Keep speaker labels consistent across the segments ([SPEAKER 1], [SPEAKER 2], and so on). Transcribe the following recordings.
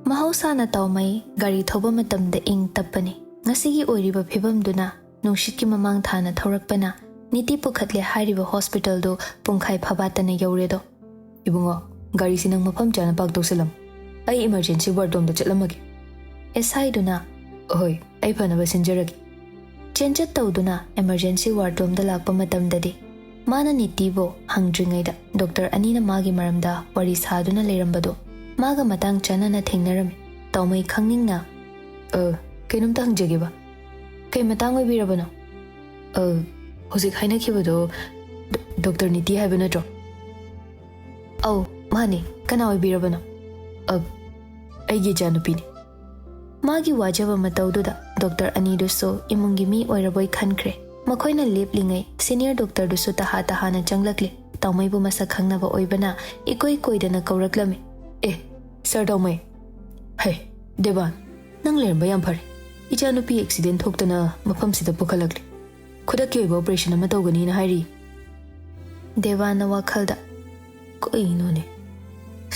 [SPEAKER 1] Mahausa taumai gari thoba matamda ing tappani. Ngasigi oiriba phibamduna nungshikki mamang thana thaurakpana niti pukhatle hairiba hospital do pungkhai phabatana yauredo.
[SPEAKER 2] Ibungo gari sinang mafam chana pak tawsilam. Ai emergency ward dom da chatlamagi.
[SPEAKER 1] SI duna
[SPEAKER 2] Hoi, ai phanaba sinjaragi.
[SPEAKER 1] Chenjat tawduna emergency ward dom da lakpa matamdadi mana niti bo hangdringaida doctor anina magi maramda wari saduna leirambado maga matang chanana thengnarami taumai khangningna
[SPEAKER 2] kainumta hangjageba
[SPEAKER 1] kai matang oibirabano
[SPEAKER 2] hojik haina khibado doctor niti haiba natro
[SPEAKER 1] au mani kana oibirabano
[SPEAKER 2] aigi janupini
[SPEAKER 1] magi wajaba matawduda doctor aniduso imungi mi oiraboi khankhre makoina leplingai senior doctor dusu taha na changlakle taumai bu masak khangnaba oibana ikoi koidana kauraklami
[SPEAKER 2] sir taumai hey devan nang lerba yam phare ichanupi accident thoktana mafam sida pukhalakle khudaki oiba operation ama tawgani na hairi
[SPEAKER 1] devana wakhalda
[SPEAKER 2] koino ne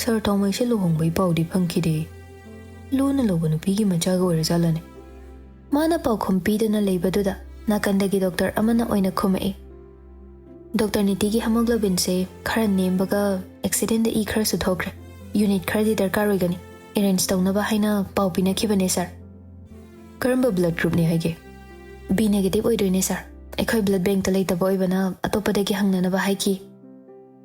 [SPEAKER 2] sir taumai se lohongbai paudi phangkhide luna lobanu pigi machaga oira jalane
[SPEAKER 1] mana pau khompidana leibaduda nakandagi doctor amana oina khumai doctor niti gi hemoglobin se khara nembaga accident da khara su thokre unit khara di darkar oigani arrange tawnaba haina pau pina khibane sir
[SPEAKER 2] karamba blood group ne haige
[SPEAKER 1] B negative oidoine sir ekhoi blood bank ta leita boibana atopadagi hangnana ba haiki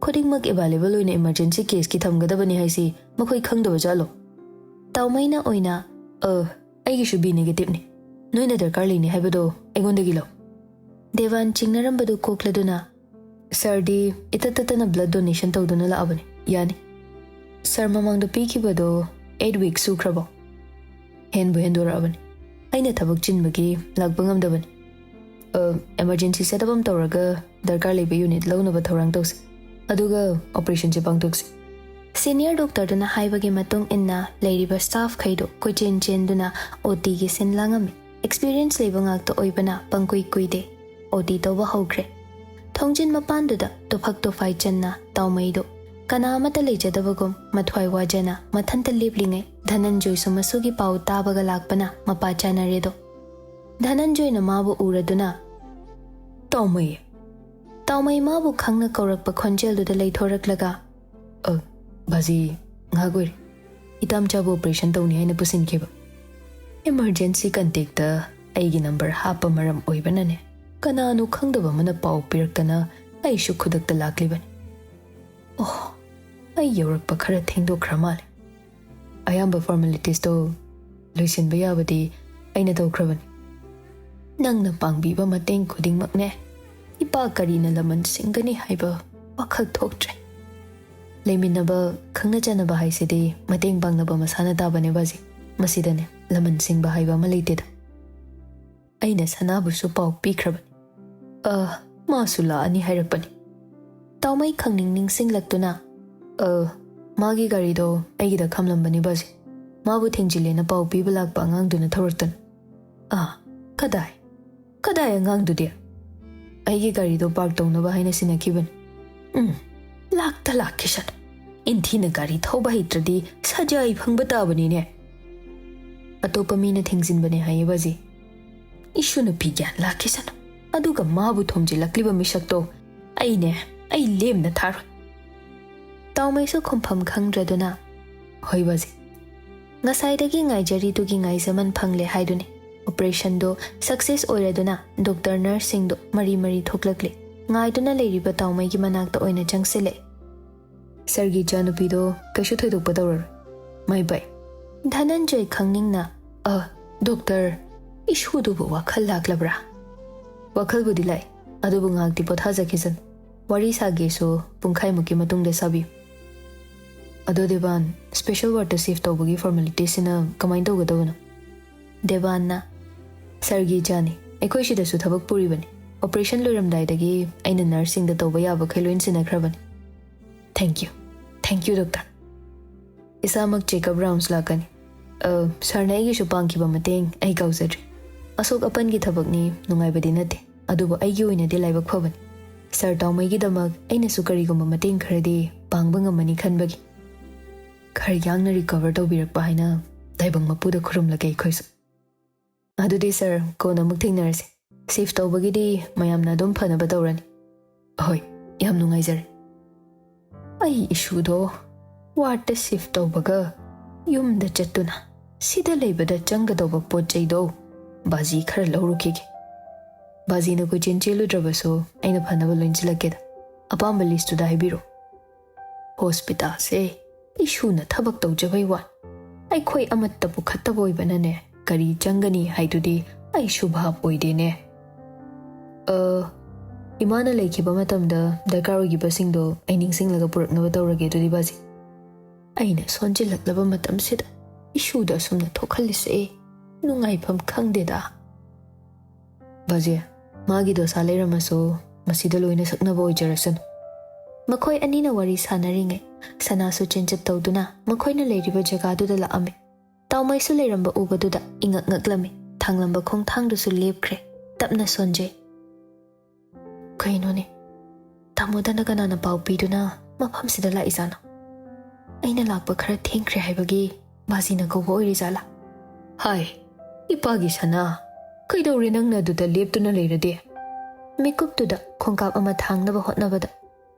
[SPEAKER 2] khodingmak available oina emergency case ki thamgadabani haisi makhoi khangdaba jalo
[SPEAKER 1] tawmaina oina
[SPEAKER 2] aigi shu B negative ne noina darkar leini haibado egondagi lo
[SPEAKER 1] devan chingnarambadu kokladuna
[SPEAKER 2] sir di itatatana blood donation tawduna la abani yani sir mamang do pikibado 8 weeks sukrabo henbu hendora abani aina thabak chinbagi lakbangam dabani emergency setup tawraga darkar lebe unit launaba thorang tawse aduga operation je pangtokse
[SPEAKER 1] senior doctor duna haibagi matung inna leiriba staff khaido kochen duna OT gi sin langami experience leba ngak to oibana pangkui kuide OT toba hogre thongjin mapanduda to phak to fai channa tawmaido kana amata lejadabagum mathwai wajana mathanta leplingai Dhananjoy sumasugi pau tabaga lakpana mapa chana redo Dhananjoy na mabu uraduna tawmai mabu khangna kaurakpa khonjel duda leithoraklaga
[SPEAKER 2] bazi ngagoi itam chabu operation tawni haina pusin kheba emergency contact ta aigi number hapa maram oibanane kananu khangdaba mana pau piraktana ai shu khudak ta laklibani ai yorakpa khara thengdokra male ayamba formalities to loisinba yabadi aina tawkrabani nangna pangbiba mateng khudingmakne ipa karina laman singani haiba wakhal thoktre leiminaba khangna janaba haisidi mateng pangnaba masana tabane bazi masidane laman singba haiba ma leiteda aina sanabu su pau pikrabani masula ani hairakpani
[SPEAKER 1] tawmai khangning singlaktuna
[SPEAKER 2] magi gari do aigi da khamlambani bazi mabu thengjilena pau piba lakpa angangduna thoraktan kadai angangdudia aigi gari do park tawnaba haina sinakibani lakta lakhishan inthina gari thoba hitradi sajai phangba tabani ne atopa mina thengzinbane haye bazi ishuna pigyan lakhishan aduga mabu thomjilakliba misakto ai lemna thar
[SPEAKER 1] tawmai su khompham khangdraduna
[SPEAKER 2] hoi bazi
[SPEAKER 1] ngasaidagi ngaijari tugi ngaisaman phangle haiduni operation do success oiraduna doctor nurse sing do mari thoklakle ngaiduna leiriba tawmai gi manakta oina changsile
[SPEAKER 2] sargi janupi do kaishu thoidokpa tawrar mai bai
[SPEAKER 1] Dhananjoy khangningna
[SPEAKER 2] doctor ishu du WakhaL laklabra WakhaL budi lai adubu ngakti pothajakhisan wari sage so pungkhai muki matungda sabi ado devan special water safe tawbagi formalities ina kamai tawgadawna
[SPEAKER 1] devanna
[SPEAKER 2] sargi jani ekoi shida su thabak puribani operation loramdai dagi aina nursing da tawba yaba khailoin sinakrabani thank you doctor isamak checkup rounds lakani sarna igi su pangkiba mateng ai kauzadri asok apan gi thabak ni nungai badi nate adubo ai gi oina de laibak phobani sir tawmai gi damak aina su kari gumba mateng kharadi pangba ngamani khanbagi khar yangna recover tawbirakpa haina ꯇꯥꯏꯕꯪ ꯃꯄꯨꯗ ꯈꯨꯔꯨꯝꯂꯒꯦ ꯑꯩꯈꯣꯏꯁꯨ ꯑꯗꯨꯗꯤ sir ꯀꯣꯟꯅ ꯑꯃꯨꯛ ꯊꯦꯡꯅꯔꯁꯤ shift ꯇꯧꯕꯒꯤꯗꯤ ꯃꯌꯥꯝꯅ ꯑꯗꯨꯝ ꯐꯅꯕ ꯇꯧꯔꯅꯤ ꯍꯣꯏ ꯌꯥꯝ ꯅꯨꯡꯉꯥꯏꯖꯔꯦ ꯑꯩ ꯏꯁꯨꯗꯣ ꯋꯥꯔꯗꯇ ꯁꯤꯐ ꯇꯧꯕꯒ ꯌꯨꯝꯗ ꯆꯠꯇꯨꯅ ꯁꯤꯗ ꯂꯩꯕꯗ ꯆꯪꯒꯗꯧꯕ ꯄꯣꯠ ꯆꯩꯗꯣ ꯕꯥꯖꯤ ꯈꯔ ꯂꯧꯔꯨꯈꯤꯒꯦ ꯕꯥꯖꯤꯅ ꯀꯣꯏꯆꯦꯟ ꯆꯦꯜꯂꯨꯗ꯭ꯔꯕꯁꯨ ꯑꯩꯅ ꯐꯅꯕ ꯂꯣꯏꯁꯤꯜꯂꯛꯀꯦꯗ ꯑꯄꯥꯝꯕ ꯂꯤꯁꯇꯨꯗ ꯍꯥꯏꯕꯤꯔꯣ ꯍꯣꯁꯄꯤꯇꯥꯜꯁꯦ ꯏꯁꯨꯅ ꯊꯕꯛ ꯇꯧꯖꯕꯩ ꯋꯥ ꯑꯩꯈꯣꯏ ꯑꯃꯠꯇ ꯄꯨꯈꯠꯇꯕ ꯑꯣꯏꯕꯅꯅꯦ ꯀꯔꯤ ꯆꯪꯒꯅꯤ ꯍꯥꯏꯗꯨꯗꯤ ꯑꯩꯁꯨ ꯚꯥꯞ ꯑꯣꯏꯗꯦꯅꯦ ꯏꯃꯥꯅ ꯂꯩꯈꯤꯕ ꯃꯇꯝꯗ ꯗꯔꯀꯥꯔ ꯑꯣꯏꯈꯤꯕꯁꯤꯡꯗꯣ ꯑꯩ ꯅꯤꯡꯁꯤꯡꯂꯒ ꯄꯨꯔꯛꯅꯕ ꯇꯧꯔꯒꯦ ꯑꯗꯨꯗꯤ ꯕꯥꯖꯤ ꯑꯩꯅ ꯁꯣꯟꯖꯤꯜꯂꯛꯂꯕ ꯃꯇꯝꯁꯤꯗ ꯏꯁꯨꯗ ꯑꯁꯨꯝꯅ ꯊꯣꯛꯍꯜꯂꯤꯁꯦ ꯅꯨꯡꯉꯥꯏꯐꯝ ꯈꯪꯗꯦꯗ ꯕꯥꯖꯤ ꯃꯥꯒꯤ ꯗꯣꯁꯥ ꯂꯩꯔꯝꯃꯁꯨ ꯃꯁꯤꯗ ꯂꯣꯏꯅ ꯁꯛꯅꯕ ꯑꯣꯏꯖꯔꯁꯅꯨ
[SPEAKER 1] ꯃꯈꯣꯏ ꯑꯅꯤꯅ ꯋꯥꯔꯤ ꯁꯥꯟꯅꯔꯤꯉꯩ ꯁꯅꯥꯁꯨ ꯆꯦꯟꯆꯠ ꯇꯧꯗꯨꯅ ꯃꯈꯣꯏꯅ ꯂꯩꯔꯤꯕ ꯖꯒꯥꯗꯨꯗ ꯂꯥꯛꯑꯝꯃꯤ ꯇꯥꯎꯃꯩꯁꯨ ꯂꯩꯔꯝꯕ ꯎꯕꯗꯨꯗ ꯏꯉꯛ ꯉꯛꯂꯝꯃꯤ ꯊꯥꯡꯂꯝꯕ ꯈꯣꯡꯊꯥꯡꯗꯨꯁꯨ ꯂꯦꯞꯈ꯭ꯔꯦ ꯇꯞꯅ ꯁꯣꯟꯖꯩ ꯀꯩꯅꯣꯅꯦ ꯇꯥꯃꯣꯗꯅ ꯀꯅꯥꯅ ꯄꯥꯎ ꯄꯤꯗꯨꯅ ꯃꯐꯝꯁꯤꯗ ꯂꯥꯛꯏꯖꯥꯠꯅꯣ ꯑꯩꯅ ꯂꯥꯛꯄ ꯈꯔ ꯊꯦꯡꯈ꯭ꯔꯦ ꯍꯥꯏꯕꯒꯤ ꯕꯥꯖꯤꯅ ꯀꯧꯕ ꯑꯣꯏꯔꯤꯖꯥꯠꯂꯥ
[SPEAKER 2] ꯍꯥꯏ ꯏꯄꯥꯒꯤ ꯁꯅꯥ ꯀꯩꯗꯧꯔꯦ ꯅꯪꯅ ꯑꯗꯨꯗ ꯂꯦꯞꯇꯨꯅ ꯂꯩꯔꯗꯤ
[SPEAKER 1] ꯃꯤꯀꯨꯞꯇꯨꯗ ꯈꯣꯡꯀꯥꯞ ꯑꯃ ꯊꯥꯡꯅꯕ ꯍꯣꯠꯅꯕꯗ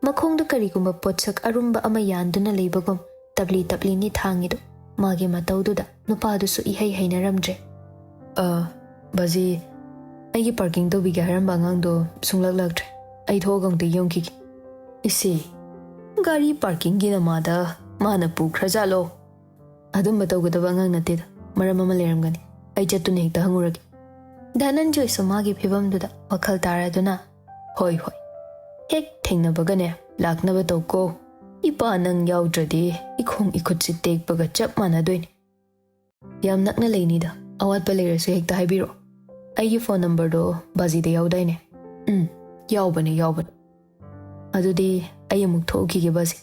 [SPEAKER 1] ꯃꯈꯣꯡꯗ ꯀꯔꯤꯒꯨꯝꯕ ꯄꯣꯠꯁꯛ ꯑꯔꯨꯝꯕ ꯑꯃ ꯌꯥꯟꯗꯨꯅ ꯂꯩꯕꯒꯨꯝ ꯇꯞꯂꯤ ꯇꯞꯂꯤꯅꯤ ꯊꯥꯡꯉꯤꯗꯨ ꯃꯥꯒꯤ ꯃꯇꯧꯗꯨꯗ ꯅꯨꯄꯥꯗꯨꯁꯨ ꯏꯍꯩ ꯍꯩꯅꯔꯝꯗ꯭ꯔꯦ
[SPEAKER 2] ꯕꯥꯖꯤ ꯑꯩꯒꯤ ꯄꯥꯔꯀꯤꯡ ꯇꯧꯕꯤꯒꯦ ꯍꯥꯏꯔꯝꯕ ꯑꯉꯥꯡꯗꯣ ꯁꯨꯡꯂꯛ ꯂꯛꯇ꯭ꯔꯦ ꯑꯩ ꯊꯣꯛꯑꯒ ꯑꯃꯨꯛꯇ ꯌꯦꯡꯈꯤꯒꯦ ꯏꯁꯤ ꯒꯥꯔꯤ ꯄꯥꯔꯀꯤꯡꯒꯤ ꯅꯃꯥꯗ ꯃꯥꯅ ꯄꯨꯈ꯭ꯔꯖꯥꯠꯂꯣ ꯑꯗꯨꯝꯕ ꯇꯧꯒꯗꯕ ꯑꯉꯥꯡ ꯅꯠꯇꯦꯗ ꯃꯔꯝ ꯑꯃ ꯂꯩꯔꯝꯒꯅꯤ ꯑꯩ ꯆꯠꯇꯨꯅ ꯍꯦꯛꯇ ꯍꯪꯉꯨꯔꯒꯦ
[SPEAKER 1] ꯙꯅꯟꯖꯣꯏꯁꯨ ꯃꯥꯒꯤ ꯐꯤꯕꯝꯗꯨꯗ ꯋꯥꯈꯜ ꯇꯥꯔꯗꯨꯅ
[SPEAKER 2] ꯍꯣꯏ ꯍꯣꯏ ꯍꯦꯛ ꯊꯦꯡꯅꯕꯒꯅꯦ ꯂꯥꯛꯅꯕ ꯇꯧꯀꯣ ꯏꯄꯥ ꯅꯪ ꯌꯥꯎꯗ꯭ꯔꯗꯤ ꯏꯈꯣꯡ ꯏꯈꯨꯠꯁꯤ ꯇꯦꯛꯄꯒ ꯆꯞ ꯃꯥꯟꯅꯗꯣꯏꯅꯤ ꯌꯥꯝ ꯅꯛꯅ ꯂꯩꯅꯤꯗ ꯑꯋꯥꯠꯄ ꯂꯩꯔꯁꯨ ꯍꯦꯛꯇ ꯍꯥꯏꯕꯤꯔꯛꯑꯣ ꯑꯩꯒꯤ ꯐꯣꯟ ꯅꯝꯕꯔꯗꯣ ꯕꯥꯖꯤꯗ ꯌꯥꯎꯗꯥꯏꯅꯦ ꯌꯥꯎꯕꯅꯦ ꯑꯗꯨꯗꯤ ꯑꯩ ꯑꯃꯨꯛ ꯊꯣꯛꯈꯤꯒꯦ ꯕꯥꯖꯤ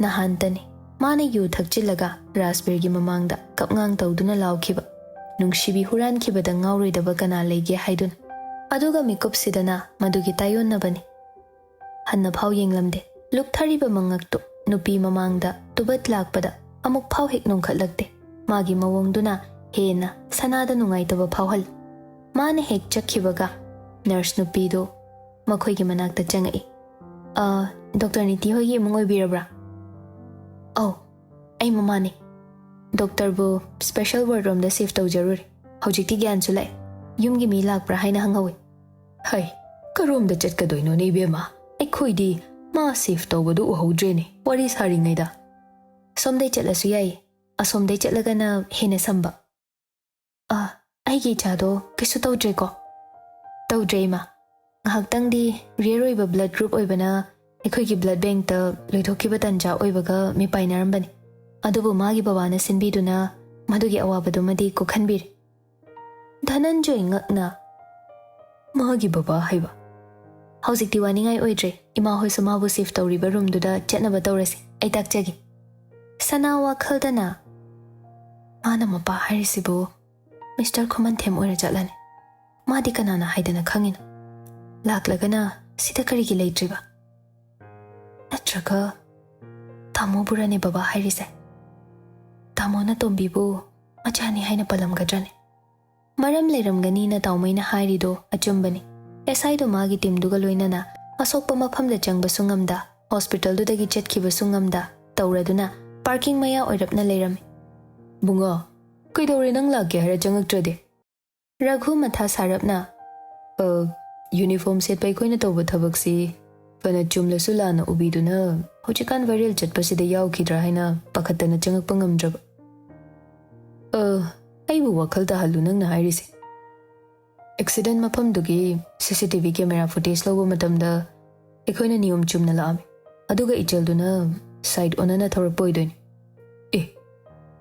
[SPEAKER 1] ꯅꯍꯥꯟꯇꯅꯤ ꯃꯥꯅ ꯌꯨ ꯊꯛꯆꯤꯜꯂꯒ ꯔꯥꯖꯕꯤꯔꯒꯤ ꯃꯃꯥꯡꯗ ꯀꯞꯉꯥꯡ ꯇꯧꯗꯨꯅ ꯂꯥꯎꯈꯤꯕ ꯅꯨꯡꯁꯤꯕꯤ ꯍꯨꯔꯥꯟꯈꯤꯕꯗ ꯉꯥꯎꯔꯣꯏꯗꯕ ꯀꯅꯥ ꯂꯩꯒꯦ ꯍꯥꯏꯗꯨꯅ ꯑꯗꯨꯒ ꯃꯤꯀꯨꯞꯁꯤꯗꯅ ꯃꯗꯨꯒꯤ ꯇꯥꯌꯣꯟꯅꯕꯅꯤ ꯍꯟꯅ ꯐꯥꯎ ꯌꯦꯡꯂꯝꯗꯦ ꯂꯨꯛꯊꯔꯤꯕ ꯃꯉꯛꯇꯨ ꯅꯨꯄꯤ ꯃꯃꯥꯡꯗ ꯇꯨꯕꯠ ꯂꯥꯛꯄꯗ ꯑꯃꯨꯛ ꯐꯥꯎ ꯍꯦꯛ ꯅꯣꯡꯈꯠꯂꯛꯇꯦ ꯃꯥꯒꯤ ꯃꯑꯣꯡꯗꯨꯅ ꯍꯦꯟꯅ ꯁꯅꯥꯗ ꯅꯨꯡꯉꯥꯏꯇꯕ ꯐꯥꯎꯍꯜꯂꯤ ꯃꯥꯅ ꯍꯦꯛ ꯆꯠꯈꯤꯕꯒ ꯅꯔꯁ ꯅꯨꯄꯤꯗꯨ ꯃꯈꯣꯏꯒꯤ ꯃꯅꯥꯛꯇ ꯆꯪꯉꯛꯏ ꯗꯣꯛꯇꯔ ꯅꯤꯇꯤ ꯍꯣꯏꯒꯤ ꯏꯃꯨꯡ ꯑꯣꯏꯕꯤꯔꯕ꯭ꯔꯥ ꯑꯧ ꯑꯩ ꯃꯃꯥꯅꯤ ꯗꯣꯛꯇꯔꯕꯨ ꯁ꯭ꯄꯦꯁꯦꯜ ꯋꯥꯔꯗ ꯔꯣꯝꯗ ꯁꯤꯐ ꯇꯧꯖꯔꯨꯔꯦ ꯍꯧꯖꯤꯛꯇꯤ ꯒ꯭ꯌꯥꯟꯁꯨ ꯂꯥꯛꯑꯦ ꯌꯨꯝꯒꯤ ꯃꯤ ꯂꯥꯛꯄ꯭ꯔꯥ ꯍꯥꯏꯅ ꯍꯪꯍꯧꯏ
[SPEAKER 2] ꯍꯩ ꯀꯔꯣꯝꯗ ꯆꯠꯀꯗꯣꯏꯅꯣꯅꯦ ꯏꯕꯦꯝꯃ ꯑꯩꯈꯣꯏꯗꯤ ꯃꯥ ꯁꯤꯐ ꯇꯧꯕꯗꯨ ꯎꯍꯧꯗ꯭ꯔꯦꯅꯦ ꯋꯥꯔꯤ ꯁꯥꯔꯤꯉꯩꯗ
[SPEAKER 1] ꯁꯣꯝꯗꯩ ꯆꯠꯂꯁꯨ ꯌꯥꯏꯌꯦ ꯑꯁꯣꯝꯗꯩ ꯆꯠꯂꯒꯅ ꯍꯦꯟꯅ ꯁꯝꯕ ꯑꯩꯒꯤ ꯏꯆꯥꯗꯣ ꯀꯩꯁꯨ ꯇꯧꯗ꯭ꯔꯦꯀꯣ ꯇꯧꯗ꯭ꯔꯦ ꯏꯃꯥ ꯉꯥꯏꯍꯥꯛꯇꯪꯗꯤ ꯔꯤꯌꯔ ꯑꯣꯏꯕ ꯕ꯭ꯂꯗ ꯒ꯭ꯔꯨꯞ ꯑꯣꯏꯕꯅ ꯑꯩꯈꯣꯏꯒꯤ ꯕ꯭ꯂꯗ ꯕꯦꯡꯛꯇ ꯂꯣꯏꯊꯣꯛꯈꯤꯕ ꯇꯟꯖꯥ ꯑꯣꯏꯕꯒ ꯃꯤꯄꯥꯏꯅꯔꯝꯕꯅꯤ ꯑꯗꯨꯕꯨ ꯃꯥꯒꯤ ꯕꯕꯥꯅ ꯁꯤꯟꯕꯤꯗꯨꯅ ꯃꯗꯨꯒꯤ ꯑꯋꯥꯕꯗꯨꯃꯗꯤ ꯀꯣꯛꯍꯟꯕꯤꯔꯦ ꯙꯅꯟꯖꯣꯏ ꯉꯛꯅ
[SPEAKER 2] ꯃꯥꯒꯤ ꯕꯕꯥ ꯍꯥꯏꯕ
[SPEAKER 1] ꯍꯧꯖꯤꯛꯇꯤ ꯋꯥꯅꯤꯡꯉꯥꯏ ꯑꯣꯏꯗ꯭ꯔꯦ ꯏꯃꯥ ꯍꯣꯏꯁꯨ ꯃꯥꯕꯨ ꯁꯤꯐ ꯇꯧꯔꯤꯕ ꯔꯨꯝꯗꯨꯗ ꯆꯠꯅꯕ ꯇꯧꯔꯁꯤ ꯑꯩ ꯇꯥꯛꯆꯒꯦ ꯁꯅꯥ ꯋꯥꯈꯜꯗꯅ ꯃꯥꯅ ꯃꯄꯥ ꯍꯥꯏꯔꯤꯁꯤꯕꯨ ꯃꯤꯁꯇꯔ ꯈꯨꯃꯟꯊꯦꯝ ꯑꯣꯏꯔ ꯆꯠꯂꯅꯤ ꯃꯥꯗꯤ ꯀꯅꯥꯅ ꯍꯥꯏꯗꯅ ꯈꯪꯉꯤꯅꯣ ꯂꯥꯛꯂꯒꯅ ꯁꯤꯗ ꯀꯔꯤꯒꯤ ꯂꯩꯇ꯭ꯔꯤꯕ ꯅꯠꯇ꯭ꯔꯒ ꯇꯥꯃꯣꯕꯨꯔꯅꯦ ꯕꯕꯥ ꯍꯥꯏꯔꯤꯁꯦ ꯇꯥꯃꯣꯅ ꯇꯣꯝꯕꯤꯕꯨ ꯃꯆꯥꯅꯤ ꯍꯥꯏꯅ ꯄꯜꯂꯝꯒꯗ꯭ꯔꯅꯦ ꯃꯔꯝ ꯂꯩꯔꯝꯒꯅꯤꯅ ꯇꯥꯎꯃꯩꯅ ꯍꯥꯏꯔꯤꯗꯣ ꯑꯆꯨꯝꯕꯅꯤ ꯑꯦꯁꯥꯏꯗꯣ ꯃꯥꯒꯤ ꯇꯤꯝꯗꯨꯒ ꯂꯣꯏꯅꯅ ꯑꯁꯣꯛꯄ ꯃꯐꯝꯗ ꯆꯪꯕꯁꯨ ꯉꯝꯗ ꯍꯣꯁꯄꯤꯇꯥꯜꯗꯨꯗꯒꯤ ꯆꯠꯈꯤꯕꯁꯨ ꯉꯝꯗ ꯇꯧꯔꯗꯨꯅ ꯄꯥꯔꯀꯤꯡ ꯃꯌꯥ ꯑꯣꯏꯔꯞꯅ ꯂꯩꯔꯝꯃꯤ
[SPEAKER 2] ꯕꯨꯡꯉꯣ ꯀꯩꯗꯧꯔꯦ ꯅꯪ ꯂꯥꯛꯀꯦ ꯍꯥꯏꯔ ꯆꯪꯉꯛꯇ꯭ꯔꯗꯤ
[SPEAKER 1] ꯔꯘꯨ ꯃꯊꯥ ꯁꯥꯔꯞꯅ
[SPEAKER 2] ꯌꯨꯅꯤꯐꯣꯔꯝ ꯁꯦꯠꯄ ꯑꯩꯈꯣꯏꯅ ꯇꯧꯕ ꯊꯕꯛꯁꯤ ꯐꯅ ꯆꯨꯝꯂꯁꯨ ꯂꯥꯟꯅ ꯎꯕꯤꯗꯨꯅ ꯍꯧꯖꯤꯛꯀꯥꯟ ꯚꯥꯏꯔꯦꯜ ꯆꯠꯄꯁꯤꯗ ꯌꯥꯎꯈꯤꯗ꯭ꯔꯥ ꯍꯥꯏꯅ ꯄꯥꯈꯠꯇꯅ ꯆꯪꯉꯛꯄ ꯉꯝꯗ꯭ꯔꯕ ꯑꯩꯕꯨ ꯋꯥꯈꯜ ꯇꯥꯍꯜꯂꯨ ꯅꯪꯅ ꯍꯥꯏꯔꯤꯁꯦ ꯑꯦꯛꯁꯤꯗꯦꯟ ꯃꯐꯝꯗꯨꯒꯤ CCTV ꯀꯦꯃꯦꯔꯥ ꯐꯨꯇꯦꯖ ꯂꯧꯕ ꯃꯇꯝꯗ ꯑꯩꯈꯣꯏꯅ ꯅꯤꯌꯣꯝ ꯆꯨꯝꯅ ꯂꯥꯛꯑꯝꯃꯤ ꯑꯗꯨꯒ ꯏꯆꯜꯗꯨꯅ ꯁꯥꯏꯠ ꯑꯣꯟꯅꯅ ꯊꯧꯔꯛꯄ ꯑꯣꯏꯗꯣꯏꯅꯤ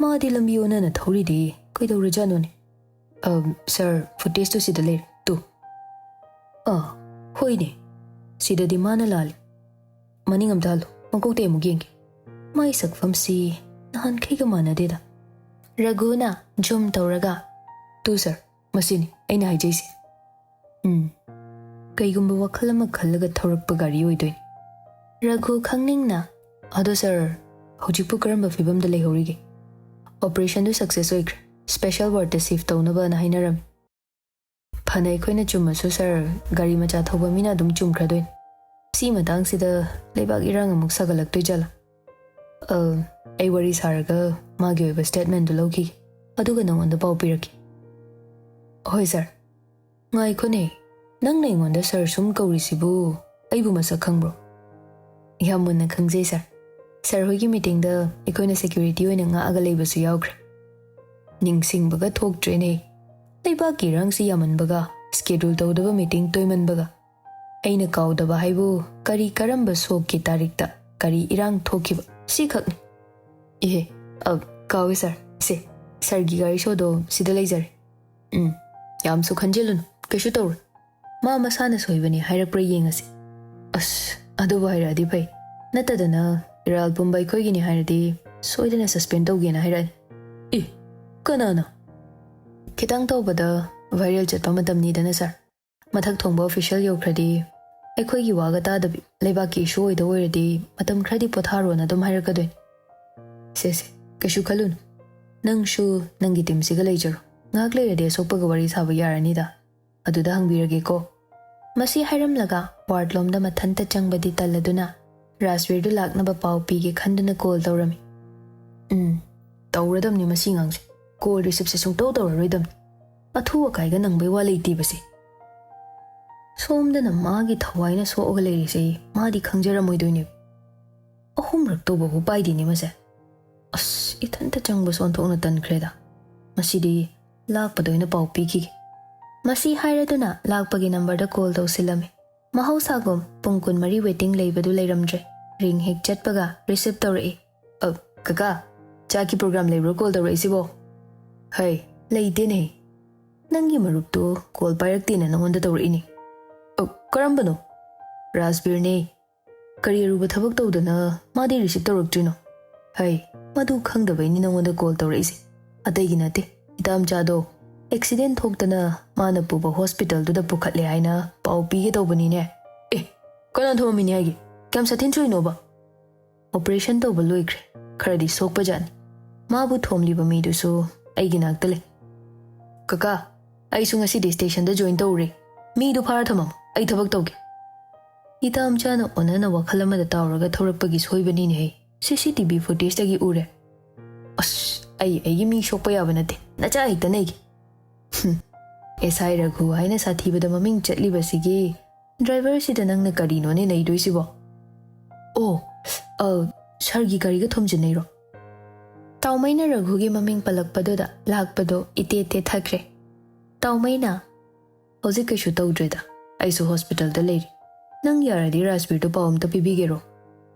[SPEAKER 2] ꯃꯥꯗꯤ ꯂꯝꯕꯤ ꯑꯣꯟꯅꯅ ꯊꯧꯔꯤꯗꯤ ꯀꯩꯗꯧꯔꯖꯥꯠꯅꯣꯅꯦ ꯁꯥꯔ ꯐꯨꯇꯦꯖꯇꯨ ꯁꯤꯗ ꯂꯩꯔꯦ ꯇꯨ ꯍꯣꯏꯅꯦ ꯁꯤꯗꯗꯤ ꯃꯥꯅ ꯂꯥꯜꯂꯤ ꯃꯅꯤꯡ ꯑꯝꯇ ꯍꯜꯂꯣ ꯃꯀꯣꯛꯇꯩ ꯑꯃꯨꯛ ꯌꯦꯡꯒꯦ ꯃꯥꯏ ꯁꯛꯐꯝꯁꯤ ꯅꯍꯥꯟꯈꯩꯒ ꯃꯥꯟꯅꯗꯦꯗ
[SPEAKER 1] ꯔꯘꯨꯅ ꯖꯨꯝ ꯇꯧꯔꯒ
[SPEAKER 2] ꯇꯨ ꯁꯥꯔ ꯃꯁꯤꯅꯤ ꯑꯩꯅ ꯍꯥꯏꯖꯩꯁꯦ ꯀꯩꯒꯨꯝꯕ ꯋꯥꯈꯜ ꯑꯃ ꯈꯜꯂꯒ ꯊꯧꯔꯛꯄ ꯒꯥꯔꯤ ꯑꯣꯏꯗꯣꯏꯅꯤ
[SPEAKER 1] ꯔꯘꯨ ꯈꯪꯅꯤꯡꯅ
[SPEAKER 2] ꯑꯗꯣ ꯁꯥꯔ ꯍꯧꯖꯤꯛꯄꯨ ꯀꯔꯝꯕ ꯐꯤꯕꯝꯗ ꯂꯩꯍꯧꯔꯤꯒꯦ operation du success oigre special ward ta shift tawnaba na hainaram phanai khoina chummasu sir gari macha thoba mina dum chumkhradoin si matang sida leibak irang amuk sagalak toijala ai wari saraga magi oiba statement du loki aduga nangonda pau piraki hoi sir ngai khone nang nei ngonda sir sum kauri sibu aibu masa khangbro yamunna khangjai sir hoigi meeting da ikoina security oina nga aga leibasu yaukre ningsingbaga thoktre ne leiba ki rang si yaman baga schedule tawdaba meeting toiman baga aina kaudaba haibu kari karamba sok ki tarik ta kari irang thokiba si khakni ihe kawi se sir gi gari shodo sida leizare yam su khanjelun keshu tawr ma masana soibani hairakpra yengasi as adu bairadi pai natadana iral pumbai khoigini hairadi soidana suspend tawgena hairai kanana kitang tawbada viral chatpa matamni dana sir mathak thongba official yokhradi ꯑꯩꯈꯣꯏꯒꯤ ꯋꯥꯒ ꯇꯥꯗꯕꯤ ꯂꯩꯕꯥꯛꯀꯤ ꯏꯁꯨ ꯑꯣꯏꯗ ꯑꯣꯏꯔꯗꯤ ꯃꯇꯝ ꯈꯔꯗꯤ ꯄꯣꯊꯥꯔꯣꯅ ꯑꯗꯨꯝ ꯍꯥꯏꯔꯛꯀꯗꯣꯏꯅꯤ ꯁꯦ ꯀꯩꯁꯨ ꯈꯜꯂꯨꯅꯨ ꯅꯪꯁꯨ ꯅꯪꯒꯤ ꯇꯤꯝꯁꯤꯒ ꯂꯩꯖꯔꯣ ꯉꯥꯏꯍꯥꯛ ꯂꯩꯔꯗꯤ ꯑꯁꯣꯛꯄꯒ ꯋꯥꯔꯤ ꯁꯥꯕ ꯌꯥꯔꯅꯤꯗ ꯑꯗꯨꯗ ꯍꯪꯕꯤꯔꯒꯦꯀꯣ ꯃꯁꯤ ꯍꯥꯏꯔꯝꯂꯒ ꯋꯥꯔꯗꯂꯣꯝꯗ ꯃꯊꯟꯇ ꯆꯪꯕꯗꯤ ꯇꯜꯂꯗꯨꯅ ꯔꯥꯖꯕꯤꯔꯗꯨ ꯂꯥꯛꯅꯕ ꯄꯥꯎ ꯄꯤꯒꯦ ꯈꯟꯗꯨꯅ ꯀꯣꯜ ꯇꯧꯔꯝꯃꯤ ꯇꯧꯔꯗꯝꯅꯤ ꯃꯁꯤ ꯉꯥꯡꯁꯦ ꯀꯣꯜ ꯔꯤꯁꯤꯞꯁꯦ ꯁꯨꯡꯇꯧ ꯇꯧꯔꯔꯣꯏꯗꯝꯅꯤ ꯑꯊꯨ ꯑꯀꯥꯏꯒ ꯅꯪꯕꯩ ꯋꯥ ꯂꯩꯇꯦꯕꯁꯦ ꯁꯣꯝꯗꯅ ꯃꯥꯒꯤ ꯊꯋꯥꯏꯅ ꯁꯣꯛꯑꯒ ꯂꯩꯔꯤꯁꯦ ꯃꯥꯗꯤ ꯈꯪꯖꯔꯝꯃꯣꯏꯗꯣꯏꯅꯦ ꯑꯍꯨꯝꯔꯛ ꯇꯧꯕꯕꯨ ꯄꯥꯏꯗꯦꯅꯦ ꯃꯁꯦ ꯑꯁ ꯏꯊꯟꯇ ꯆꯪꯕꯁꯨ ꯑꯣꯟꯊꯣꯛꯅ ꯇꯟꯈ꯭ꯔꯦꯗ ꯃꯁꯤꯗꯤ ꯂꯥꯛꯄꯗ ꯑꯣꯏꯅ ꯄꯥꯎ ꯄꯤꯈꯤꯒꯦ ꯃꯁꯤ ꯍꯥꯏꯔꯗꯨꯅ ꯂꯥꯛꯄꯒꯤ ꯅꯝꯕꯔꯗ ꯀꯣꯜ ꯇꯧꯁꯤꯜꯂꯝꯃꯤ ꯃꯍꯧꯁꯥꯒꯨꯝ ꯄꯨꯡ 13 ꯋꯦꯇꯤꯡ ꯂꯩꯕꯗꯨ ꯂꯩꯔꯝꯗ꯭ꯔꯦ ꯔꯤꯡ ꯍꯦꯛ ꯆꯠꯄꯒ ꯔꯤꯁꯤꯞ ꯇꯧꯔꯛꯏ ꯀꯀꯥ ꯆꯥꯛꯀꯤ ꯄ꯭ꯔꯣꯒ꯭ꯔꯥꯝ ꯂꯩꯕ꯭ꯔꯣ ꯀꯣꯜ ꯇꯧꯔꯛꯏꯁꯤꯕꯣ ꯍꯩ ꯂꯩꯇꯦꯅꯦ ꯅꯪꯒꯤ ꯃꯔꯨꯞꯇꯨ ꯀꯣꯜ ꯄꯥꯏꯔꯛꯇꯦꯅ ꯅꯉꯣꯟꯗ ꯇꯧꯔꯛꯏꯅꯤ ꯀꯔꯝꯕꯅꯣ ꯔꯥꯖꯕꯤꯔꯅꯦ ꯀꯔꯤ ꯑꯔꯨꯕ ꯊꯕꯛ ꯇꯧꯗꯅ ꯃꯥꯗꯤ ꯔꯤꯁꯤꯞ ꯇꯧꯔꯛꯇ꯭ꯔꯤꯅꯣ ꯍꯩ ꯃꯗꯨ ꯈꯪꯗꯕꯩꯅꯤ ꯅꯉꯣꯟꯗ ꯀꯣꯜ ꯇꯧꯔꯛꯏꯁꯦ ꯑꯇꯩꯒꯤ ꯅꯠꯇꯦ ꯏꯇꯥꯝꯆꯥꯗꯣ ꯑꯦꯛꯁꯤꯗꯦꯟ ꯊꯣꯛꯇꯅ ꯃꯥꯅ ꯄꯨꯕ ꯍꯣꯁꯄꯤꯇꯥꯜꯗꯨꯗ ꯄꯨꯈꯠꯂꯦ ꯍꯥꯏꯅ ꯄꯥꯎ ꯄꯤꯒꯦ ꯇꯧꯕꯅꯤꯅꯦ ꯀꯅꯥ ꯊꯣꯝꯃꯝꯃꯤꯅꯤ ꯍꯥꯏꯒꯦ ꯀꯌꯥꯝ ꯁꯥꯊꯤꯅ ꯁꯣꯛꯏꯅꯣꯕ ꯑꯣꯄꯔꯦꯁꯟ ꯇꯧꯕ ꯂꯣꯏꯈ꯭ꯔꯦ ꯈꯔꯗꯤ ꯁꯣꯛꯄꯖꯥꯠꯅꯤ ꯃꯥꯕꯨ ꯊꯣꯝꯂꯤꯕ ꯃꯤꯗꯨꯁꯨ ꯑꯩꯒꯤ ꯅꯥꯛꯇ ꯂꯩ ꯀꯀꯥ ꯑꯩꯁꯨ ꯉꯁꯤꯗꯤ ꯁ꯭ꯇꯦꯁꯟꯗ ꯖꯣꯏꯟ ꯇꯧꯔꯦ ꯃꯤꯗꯨ ꯐꯥꯔ ꯊꯝꯃꯝꯃꯨ ꯑꯩ ꯊꯕꯛ ꯇꯧꯒꯦ ꯏꯇꯥꯝꯆꯥꯅ ꯑꯣꯟꯅꯅ ꯋꯥꯈꯜ ꯑꯃꯗ ꯇꯥꯎꯔꯒ ꯊꯧꯔꯛꯄꯒꯤ ꯁꯣꯏꯕꯅꯤꯅꯦꯍꯦ CCTV ꯐꯨꯇꯦꯖꯇꯒꯤ ꯎꯔꯦ ꯑꯁ ꯑꯩꯒꯤ ꯃꯤ ꯁꯣꯛꯄ ꯌꯥꯕ ꯅꯠꯇꯦ ꯅꯆꯥ ꯍꯦꯛꯇ ꯅꯩꯒꯦ SI ꯔꯘꯨ ꯍꯥꯏꯅ ꯁꯥꯊꯤꯕꯗ ꯃꯃꯤꯡ ꯆꯠꯂꯤꯕꯁꯤꯒꯤ ꯗ꯭ꯔꯥꯏꯚꯔꯁꯤꯗ ꯅꯪꯅ ꯀꯔꯤꯅꯣꯅꯦ ꯅꯩꯗꯣꯏꯁꯤꯕꯣ ꯁꯔꯒꯤ ꯒꯥꯔꯤꯒ ꯊꯣꯝꯖꯤꯟꯅꯩꯔꯣ ꯇꯥꯎꯃꯩꯅ ꯔꯘꯨꯒꯤ ꯃꯃꯤꯡ ꯄꯜꯂꯛꯄꯗꯨꯗ ꯂꯥꯛꯄꯗꯣ ꯏꯇꯦ ꯇꯦꯊꯈ꯭ꯔꯦ ꯇꯥꯎꯃꯩꯅ ꯍꯧꯖꯤꯛ ꯀꯩꯁꯨ ꯇꯧꯗ꯭ꯔꯦꯗ ꯑꯩꯁꯨ ꯍꯣꯁꯄꯤꯇꯥꯜꯗ ꯂꯩꯔꯤ ꯅꯪ ꯌꯥꯔꯗꯤ ꯔꯥꯖꯕꯤꯔꯗꯨ ꯄꯥꯎ ꯑꯝꯇ ꯄꯤꯕꯤꯒꯦꯔꯣ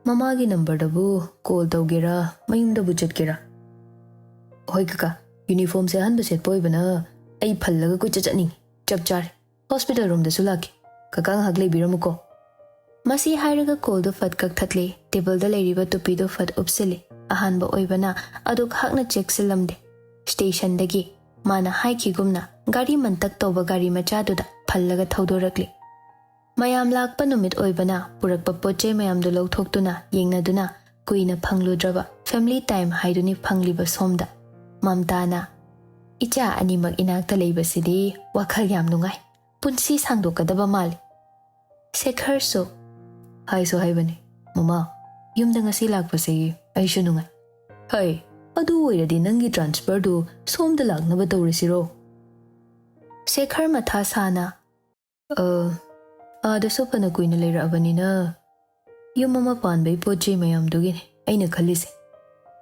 [SPEAKER 2] ꯃꯃꯥꯒꯤ ꯅꯝꯕꯔꯗꯕꯨ ꯀꯣꯜ ꯇꯧꯒꯦꯔꯥ ꯃꯌꯨꯝꯗꯕꯨ ꯆꯠꯀꯦꯔꯥ ꯍꯣꯏ ꯀꯀꯥ ꯌꯨꯅꯤꯐꯣꯔꯝꯁꯦ ꯑꯍꯟꯕ ꯁꯦꯠꯄ ꯑꯣꯏꯕꯅ ꯑꯩ ꯐꯜꯂꯒ ꯀꯣꯏꯆꯠ ꯆꯠꯅꯤꯡꯉꯤ ꯆꯞ ꯆꯥꯔꯦ ꯍꯣꯁꯄꯤꯇꯥꯜ ꯔꯣꯝꯗꯁꯨ ꯂꯥꯛꯀꯦ ꯀꯀꯥ ꯉꯥꯏꯍꯥꯛ ꯂꯩꯕꯤꯔꯝꯃꯨꯀꯣ ꯃꯁꯤ ꯍꯥꯏꯔꯒ ꯀꯣꯜꯗꯨ ꯐꯠ ꯀꯛꯊꯠꯂꯤ ꯇꯦꯕꯜꯗ ꯂꯩꯔꯤꯕ ꯇꯨꯄꯤꯗꯨ ꯐꯠ ꯎꯞꯁꯤꯜꯂꯤ ꯑꯍꯥꯟꯕ ꯑꯣꯏꯕꯅ ꯑꯗꯨꯛ ꯍꯛꯅ ꯆꯦꯛꯁꯤꯜꯂꯝꯗꯦ ꯁ꯭ꯇꯦꯁꯟꯗꯒꯤ ꯃꯥꯅ ꯍꯥꯏꯈꯤꯒꯨꯝꯅ ꯒꯥꯔꯤ ꯃꯟꯇꯛ ꯇꯧꯕ ꯒꯥꯔꯤ ꯃꯆꯥꯗꯨꯗ ꯐꯜꯂꯒ ꯊꯧꯗꯣꯔꯛꯂꯤ ꯃꯌꯥꯝ ꯂꯥꯛꯄ ꯅꯨꯃꯤꯠ ꯑꯣꯏꯕꯅ ꯄꯨꯔꯛꯄ ꯄꯣꯠꯆꯩ ꯃꯌꯥꯝꯗꯨ ꯂꯧꯊꯣꯛꯇꯨꯅ ꯌꯦꯡꯅꯗꯨꯅ ꯀꯨꯏꯅ ꯐꯪꯂꯨꯗ꯭ꯔꯕ ꯐꯦꯃꯤꯂꯤ ꯇꯥꯏꯝ ꯍꯥꯏꯗꯨꯅꯤ ꯐꯪꯂꯤꯕ ꯁꯣꯝꯗ ꯃꯝꯇꯥꯅ ꯏꯆꯥ ꯑꯅꯤꯃꯛ ꯏꯅꯥꯛꯇ ꯂꯩꯕꯁꯤꯗꯤ ꯋꯥꯈꯜ ꯌꯥꯝ ꯅꯨꯡꯉꯥꯏ ꯄꯨꯟꯁꯤ ꯁꯥꯡꯗꯣꯛꯀꯗꯕ ꯃꯥꯜꯂꯤ ꯁꯦꯈꯔꯁꯨ ꯍꯥꯏꯁꯨ ꯍꯥꯏꯕꯅꯤ ꯃꯃꯥ ꯌꯨꯝꯗ ꯉꯁꯤ ꯂꯥꯛꯄꯁꯦ ꯑꯩꯁꯨ ꯅꯨꯡꯉꯥꯏ ꯍꯩ ꯑꯗꯨ ꯑꯣꯏꯔꯗꯤ ꯅꯪꯒꯤ ꯇ꯭ꯔꯥꯟꯁꯐꯔꯗꯨ ꯁꯣꯝꯗ ꯂꯥꯛꯅꯕ ꯇꯧꯔꯁꯤꯔꯣ ꯁꯦꯈꯔ ꯃꯊꯥ ꯁꯥꯅ ꯑꯥꯗꯁꯨ ꯐꯅ ꯀꯨꯏꯅ ꯂꯩꯔꯛꯑꯕꯅꯤꯅ ꯌꯨꯝ ꯑꯃ ꯄꯥꯟꯕꯩ ꯄꯣꯠꯆꯩ ꯃꯌꯥꯝꯗꯨꯒꯤꯅꯦ ꯑꯩꯅ ꯈꯜꯂꯤꯁꯦ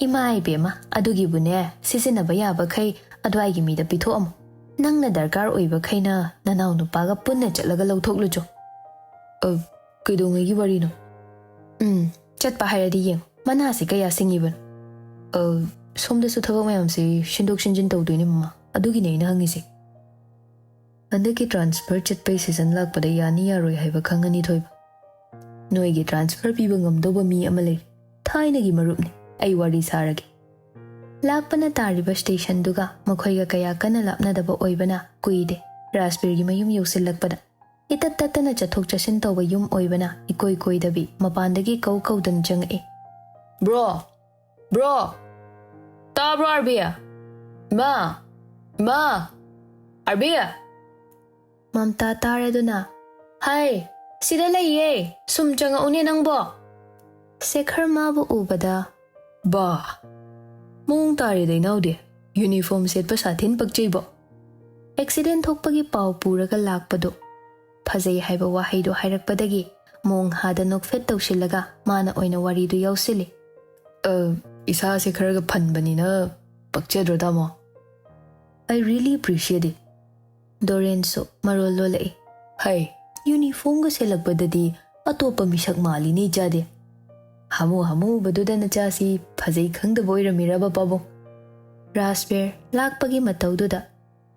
[SPEAKER 2] ꯏꯃꯥ ꯏꯕꯦꯝꯃ ꯑꯗꯨꯒꯤꯕꯨꯅꯦ ꯁꯤꯖꯤꯟꯅꯕ ꯌꯥꯕꯈꯩ ꯑꯗ꯭ꯋꯥꯏꯒꯤ ꯃꯤꯗ ꯄꯤꯊꯣꯛꯑꯝꯃꯨ ꯅꯪꯅ ꯗꯔꯀꯥꯔ ꯑꯣꯏꯕꯈꯩꯅ ꯅꯅꯥꯎ ꯅꯨꯄꯥꯒ ꯄꯨꯟꯅ ꯆꯠꯂꯒ ꯂꯧꯊꯣꯛꯂꯨꯆꯣ ꯀꯩꯗꯧꯉꯩꯒꯤ ꯋꯥꯔꯤꯅꯣ ꯆꯠꯄ ꯍꯥꯏꯔꯗꯤ ꯌꯦꯡꯉꯨ ꯃꯅꯥꯁꯦ ꯀꯌꯥ ꯁꯤꯡꯉꯤꯕꯅꯣ ꯁꯣꯝꯗꯁꯨ ꯊꯕꯛ ꯃꯌꯥꯝꯁꯦ ꯁꯤꯟꯗꯣꯛ ꯁꯤꯟꯖꯤꯟ ꯇꯧꯗꯣꯏꯅꯦ ꯃꯃꯥ ꯑꯗꯨꯒꯤꯅꯦ ꯑꯩꯅ ꯍꯪꯉꯤꯁꯦ ꯍꯟꯗꯛꯀꯤ ꯇ꯭ꯔꯥꯟꯁꯐꯔ ꯆꯠꯄꯩ ꯁꯤꯖꯟ ꯂꯥꯛꯄꯗ ꯌꯥꯅꯤ ꯌꯥꯔꯣꯏ ꯍꯥꯏꯕ ꯈꯪꯉꯅꯤ ꯊꯣꯏꯕ ꯅꯣꯏꯒꯤ ꯇ꯭ꯔꯥꯟꯁꯐꯔ ꯄꯤꯕ ꯉꯝꯗꯧꯕ ꯃꯤ ꯑꯃ ꯂꯩꯔꯤ ꯊꯥꯏꯅꯒꯤ ꯃꯔꯨꯞꯅꯤ ꯑꯩ ꯋꯥꯔꯤ ꯁꯥꯔꯒꯦ ꯂꯥꯛꯄꯅ ꯇꯥꯔꯤꯕ ꯁ꯭ꯇꯦꯁꯟꯗꯨꯒ ꯃꯈꯣꯏꯒ ꯀꯌా ꯀꯟꯅ ꯂꯥꯞꯅꯗꯕ ꯑꯣꯏꯕꯅ ꯀꯨꯏꯗꯦ ꯔꯥꯖꯕꯤꯔꯒꯤ ꯃꯌꯨꯝ ꯌꯧꯁꯤꯜꯂꯛꯄꯗ ꯏꯇꯠ ꯇꯠꯇꯅ ꯆꯠꯊꯣꯛ ꯆꯠꯁꯤꯟ ꯇꯧꯕ ꯌꯨꯝ ꯑꯣꯏꯕꯅ ꯏꯀꯣꯏ ꯀꯣꯏꯗꯕꯤ ꯃꯄꯥꯟꯗꯒꯤ ꯀꯧꯗꯨꯅ ꯆꯪꯉꯛꯏ bro Tabro Arbia? Ma! Ma! Arbia!
[SPEAKER 1] Mamta taraduna.
[SPEAKER 2] Hai! Sida laiye! Sumchanga uni nangbo!
[SPEAKER 1] Shekhar mabu ubada.
[SPEAKER 2] Ba! Mung tari day naude. Uniform set pa sa thin pagchaybo.
[SPEAKER 1] Accident thokpagi pau puraga lakpado. Phajai haiba wahaido hairakpadagi mong hada nokfet tawsilaga mana oina waridu yausili.
[SPEAKER 2] Isa se kharaga phanbani na pagchadro damo. I really appreciate it.
[SPEAKER 1] Dorenso marol lolai.
[SPEAKER 2] Hai!
[SPEAKER 1] Uniform ga selakpadadi atopa misak mali ni jade.
[SPEAKER 2] Hamu baduda na chasi phajai khangda boiramira ba pabo.
[SPEAKER 1] Rasper lakpagi mataududa.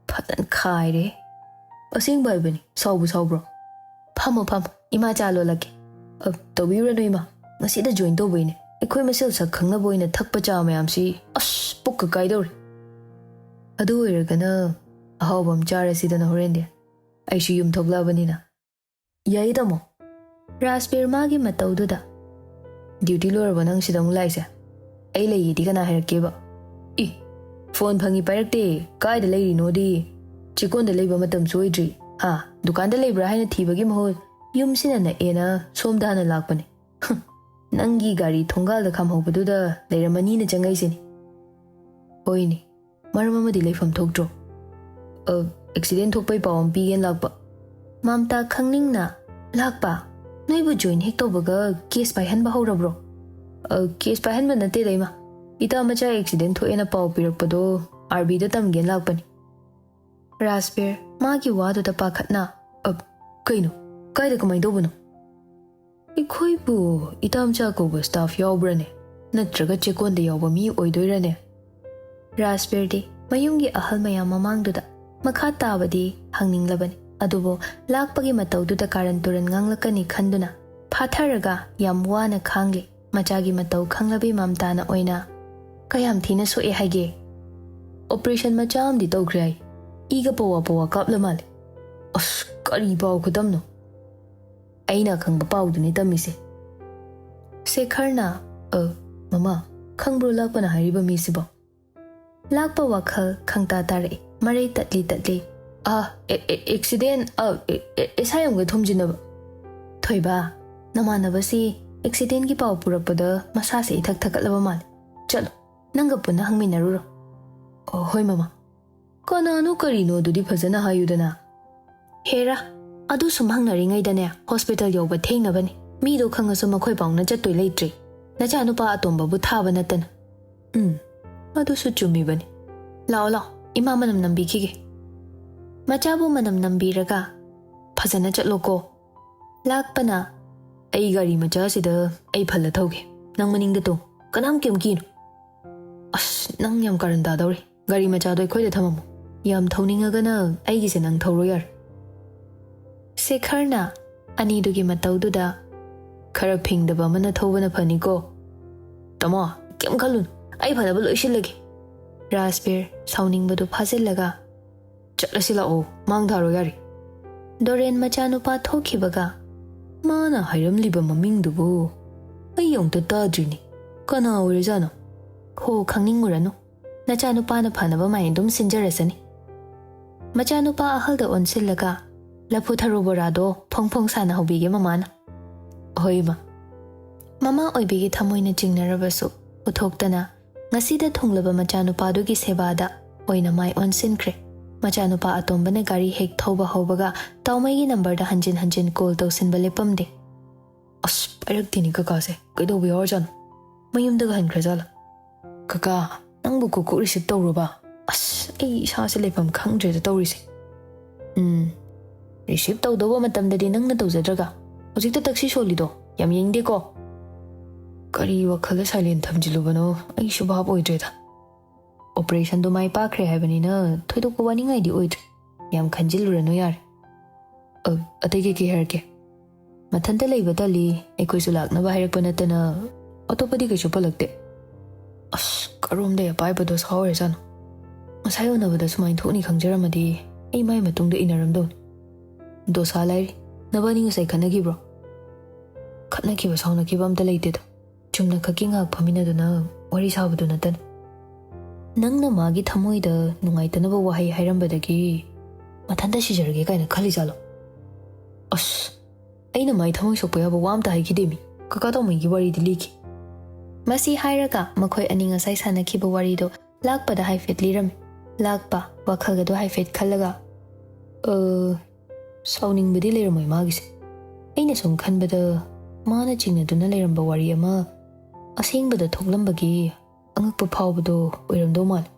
[SPEAKER 2] Patan khaire. Asing bai bani saubu saubro.
[SPEAKER 1] Phamo ima chalo lagi.
[SPEAKER 2] Tawira no ima. Masida join to boine. Ekhoi masel sak khangna boina thakpa cha mayam si as pukka kaidor. Adu oiragana ahawbam charasida na horende. Aishu yum thoglabani na. Yai damo.
[SPEAKER 1] Rasper magi mataududa.
[SPEAKER 2] Duty loraba nang sidang laise. Ay layi di ka na hairakeba. Phone phangi pairakte kaida lairi no di. Chikon da laiba matam soidri. Ha, dukan da laibra haina thibagi mahol. Yum sina na ena somda hana lakpane. Nangi gari thongal da khamhobadu da lairamani na changai sini. Hoini, marama di laifam thokdro. Accident thokpai pawam pigen lakpa.
[SPEAKER 1] Mamta khangning na lakpa. Noibu join hek tobaga case pai han bahorabro.
[SPEAKER 2] Case pai han banate daima. Ita macha accident tho ena paw pirakpado RB da tamgen lakpani.
[SPEAKER 1] Rasper magi wadu da pakhatna.
[SPEAKER 2] Kaino, kaida kamai dobano. Ikhoi bu itam cha ko ba staff yawbrane. Natraga chekon da yawba mi oidoirane.
[SPEAKER 1] Rasper di mayungi ahal mayam mamangduda makha tabadi hangnginglabani. Adubo lakpagi mataududa karan turan nganglakani khanduna phatharaga yam wana khangli machagi matau khanglabi mamtana oina kayam thina soe haige.
[SPEAKER 2] Operation macham di tawkhrai. Iga pawa kapla male. As kari paw khudam no. Aina khangba paw duni tamise.
[SPEAKER 1] Shekharna
[SPEAKER 2] Mama khangbro lakpana hariba mi sibo.
[SPEAKER 1] Lakpa WakhaL khangta tare marai tatli.
[SPEAKER 2] Accident esayam ga thomjinaba.
[SPEAKER 1] Thoiba namanabasi accident ki paw purakpada masa se ithak thakatlaba mal.
[SPEAKER 2] Chalo
[SPEAKER 1] nanga punna hangminaruro.
[SPEAKER 2] Hoi mama. Kanano karino dudi phajana hayudana.
[SPEAKER 1] Hera adu sum hangnari dane hospital yoba thengnabani.
[SPEAKER 2] Mi do khangasu makhoi pawna chattoi leitri. Nacha nupa atomba bu thaba natana. Adu su chumi bani.
[SPEAKER 1] Lao ima manam nambikige. Machabu manam nambiraga phajana chatloko. Lakpana
[SPEAKER 2] ai gari macha sida ai phalla thoge. Nang maningda to kanam kem kino. As nang yam karanda dawri. Gari macha doi khoi da thamamu. Yam thauningaga na ai gi se nang thauro yar.
[SPEAKER 1] Shekharna ani dugi mataududa
[SPEAKER 2] khara phingdaba mana thobana phani ko. Tamo kem khalun ai phadaba loisilage.
[SPEAKER 1] Rasper sauningbadu phajillaga
[SPEAKER 2] Chalasila o mang tharo yari.
[SPEAKER 1] Doren machanupa thokibaga
[SPEAKER 2] Mana hairam liba maming dubu. Ay yong tadrini. Kana orizano.
[SPEAKER 1] Ho khangningurano. Nachanupa na phanaba maindum sinjarasani. Machanupa ahalda onsillaga lapu tharuborado phongphong sana hobige mamana.
[SPEAKER 2] Hoima.
[SPEAKER 1] Mama oibigi thamoina jingnarabasu uthoktana ngasida thonglaba machanupa dugi sebada oina mai onsinkre. Machanupa atombana gari hek thoba hobaga taumaigi number da hanjin call tawsinba lepamde.
[SPEAKER 2] As pairakthini kaka se kaidobi orjano. Mayumdaga hankrajala. Kaka nangbu ko receive tawroba. As ai isa se lepam khangdre da tawrise. Receive tawdoba matamdadi nangna tawjadraga. Hojikta taxi solido yam yengde ko. Kari WakhaL silent thamjilubano ai shubhab oidreda. Operation do mai pakre haibani na thoidok wani ngai di oidre. Yam khanjilurano yar. Atege ke herke. Mathanta leiba tali ekoi sulak na bahairak panatana atopadi ke chupalakte. As karom de apai bados hawre san. Masayo na bada sumain thoni khangjaramadi ai mai matungda inaramdo. Dosa lai nabani ngasai khanagi bro. Khanaki ba sauna ki bam ta leite da. Chumna khakinga phamina dana wari sabadu natan. ꯅꯪꯅ ꯃꯥꯒꯤ ꯊꯃꯣꯏꯗ ꯅꯨꯡꯉꯥꯏꯇꯅꯕ ꯋꯥꯍꯩ ꯍꯥꯏꯔꯝꯕꯗꯒꯤ ꯃꯊꯟꯇ ꯁꯤꯖꯔꯒꯦ ꯀꯥꯏꯅ ꯈꯜꯂꯤꯖꯥꯠꯂꯣ? ꯑꯁ, ꯑꯩꯅ ꯃꯥꯏ ꯊꯃꯣꯏ ꯁꯣꯛꯄ ꯌꯥꯕ ꯋꯥ ꯑꯝꯇ ꯍꯥꯏꯈꯤꯗꯦꯃꯤ. ꯀꯀꯥ ꯇꯣꯝꯕꯩꯒꯤ ꯋꯥꯔꯤꯗꯤ ꯂꯤꯈꯤ.
[SPEAKER 1] ꯃꯁꯤ ꯍꯥꯏꯔꯒ ꯃꯈꯣꯏ ꯑꯅꯤ ꯉꯁꯥꯏ ꯁꯥꯟꯅꯈꯤꯕ ꯋꯥꯔꯤꯗꯣ ꯂꯥꯛꯄꯗ ꯍꯥꯏꯐꯦꯠ ꯂꯤꯔꯝꯃꯤ. ꯂꯥꯛꯄ ꯋꯥꯈꯜꯒꯗꯣ ꯍꯥꯏꯐꯦꯠ ꯈꯜꯂꯒ
[SPEAKER 2] ꯁꯥꯎꯅꯤꯡꯕꯗꯤ ꯂꯩꯔꯝꯃꯣꯏ ꯃꯥꯒꯤꯁꯦ. ꯑꯩꯅ ꯁꯨꯝ ꯈꯟꯕꯗ ꯃꯥꯅ ꯆꯤꯡꯅꯗꯨꯅ ꯂꯩꯔꯝꯕ ꯋꯥꯔꯤ ꯑꯃ ꯑꯁꯦꯡꯕꯗ ꯊꯣꯛꯂꯝꯕꯒꯤ ꯑꯉꯛꯄ ꯐꯥꯎꯕꯗꯣ ꯑꯣꯏꯔꯝꯗꯧ ꯃꯥꯜꯂꯦ.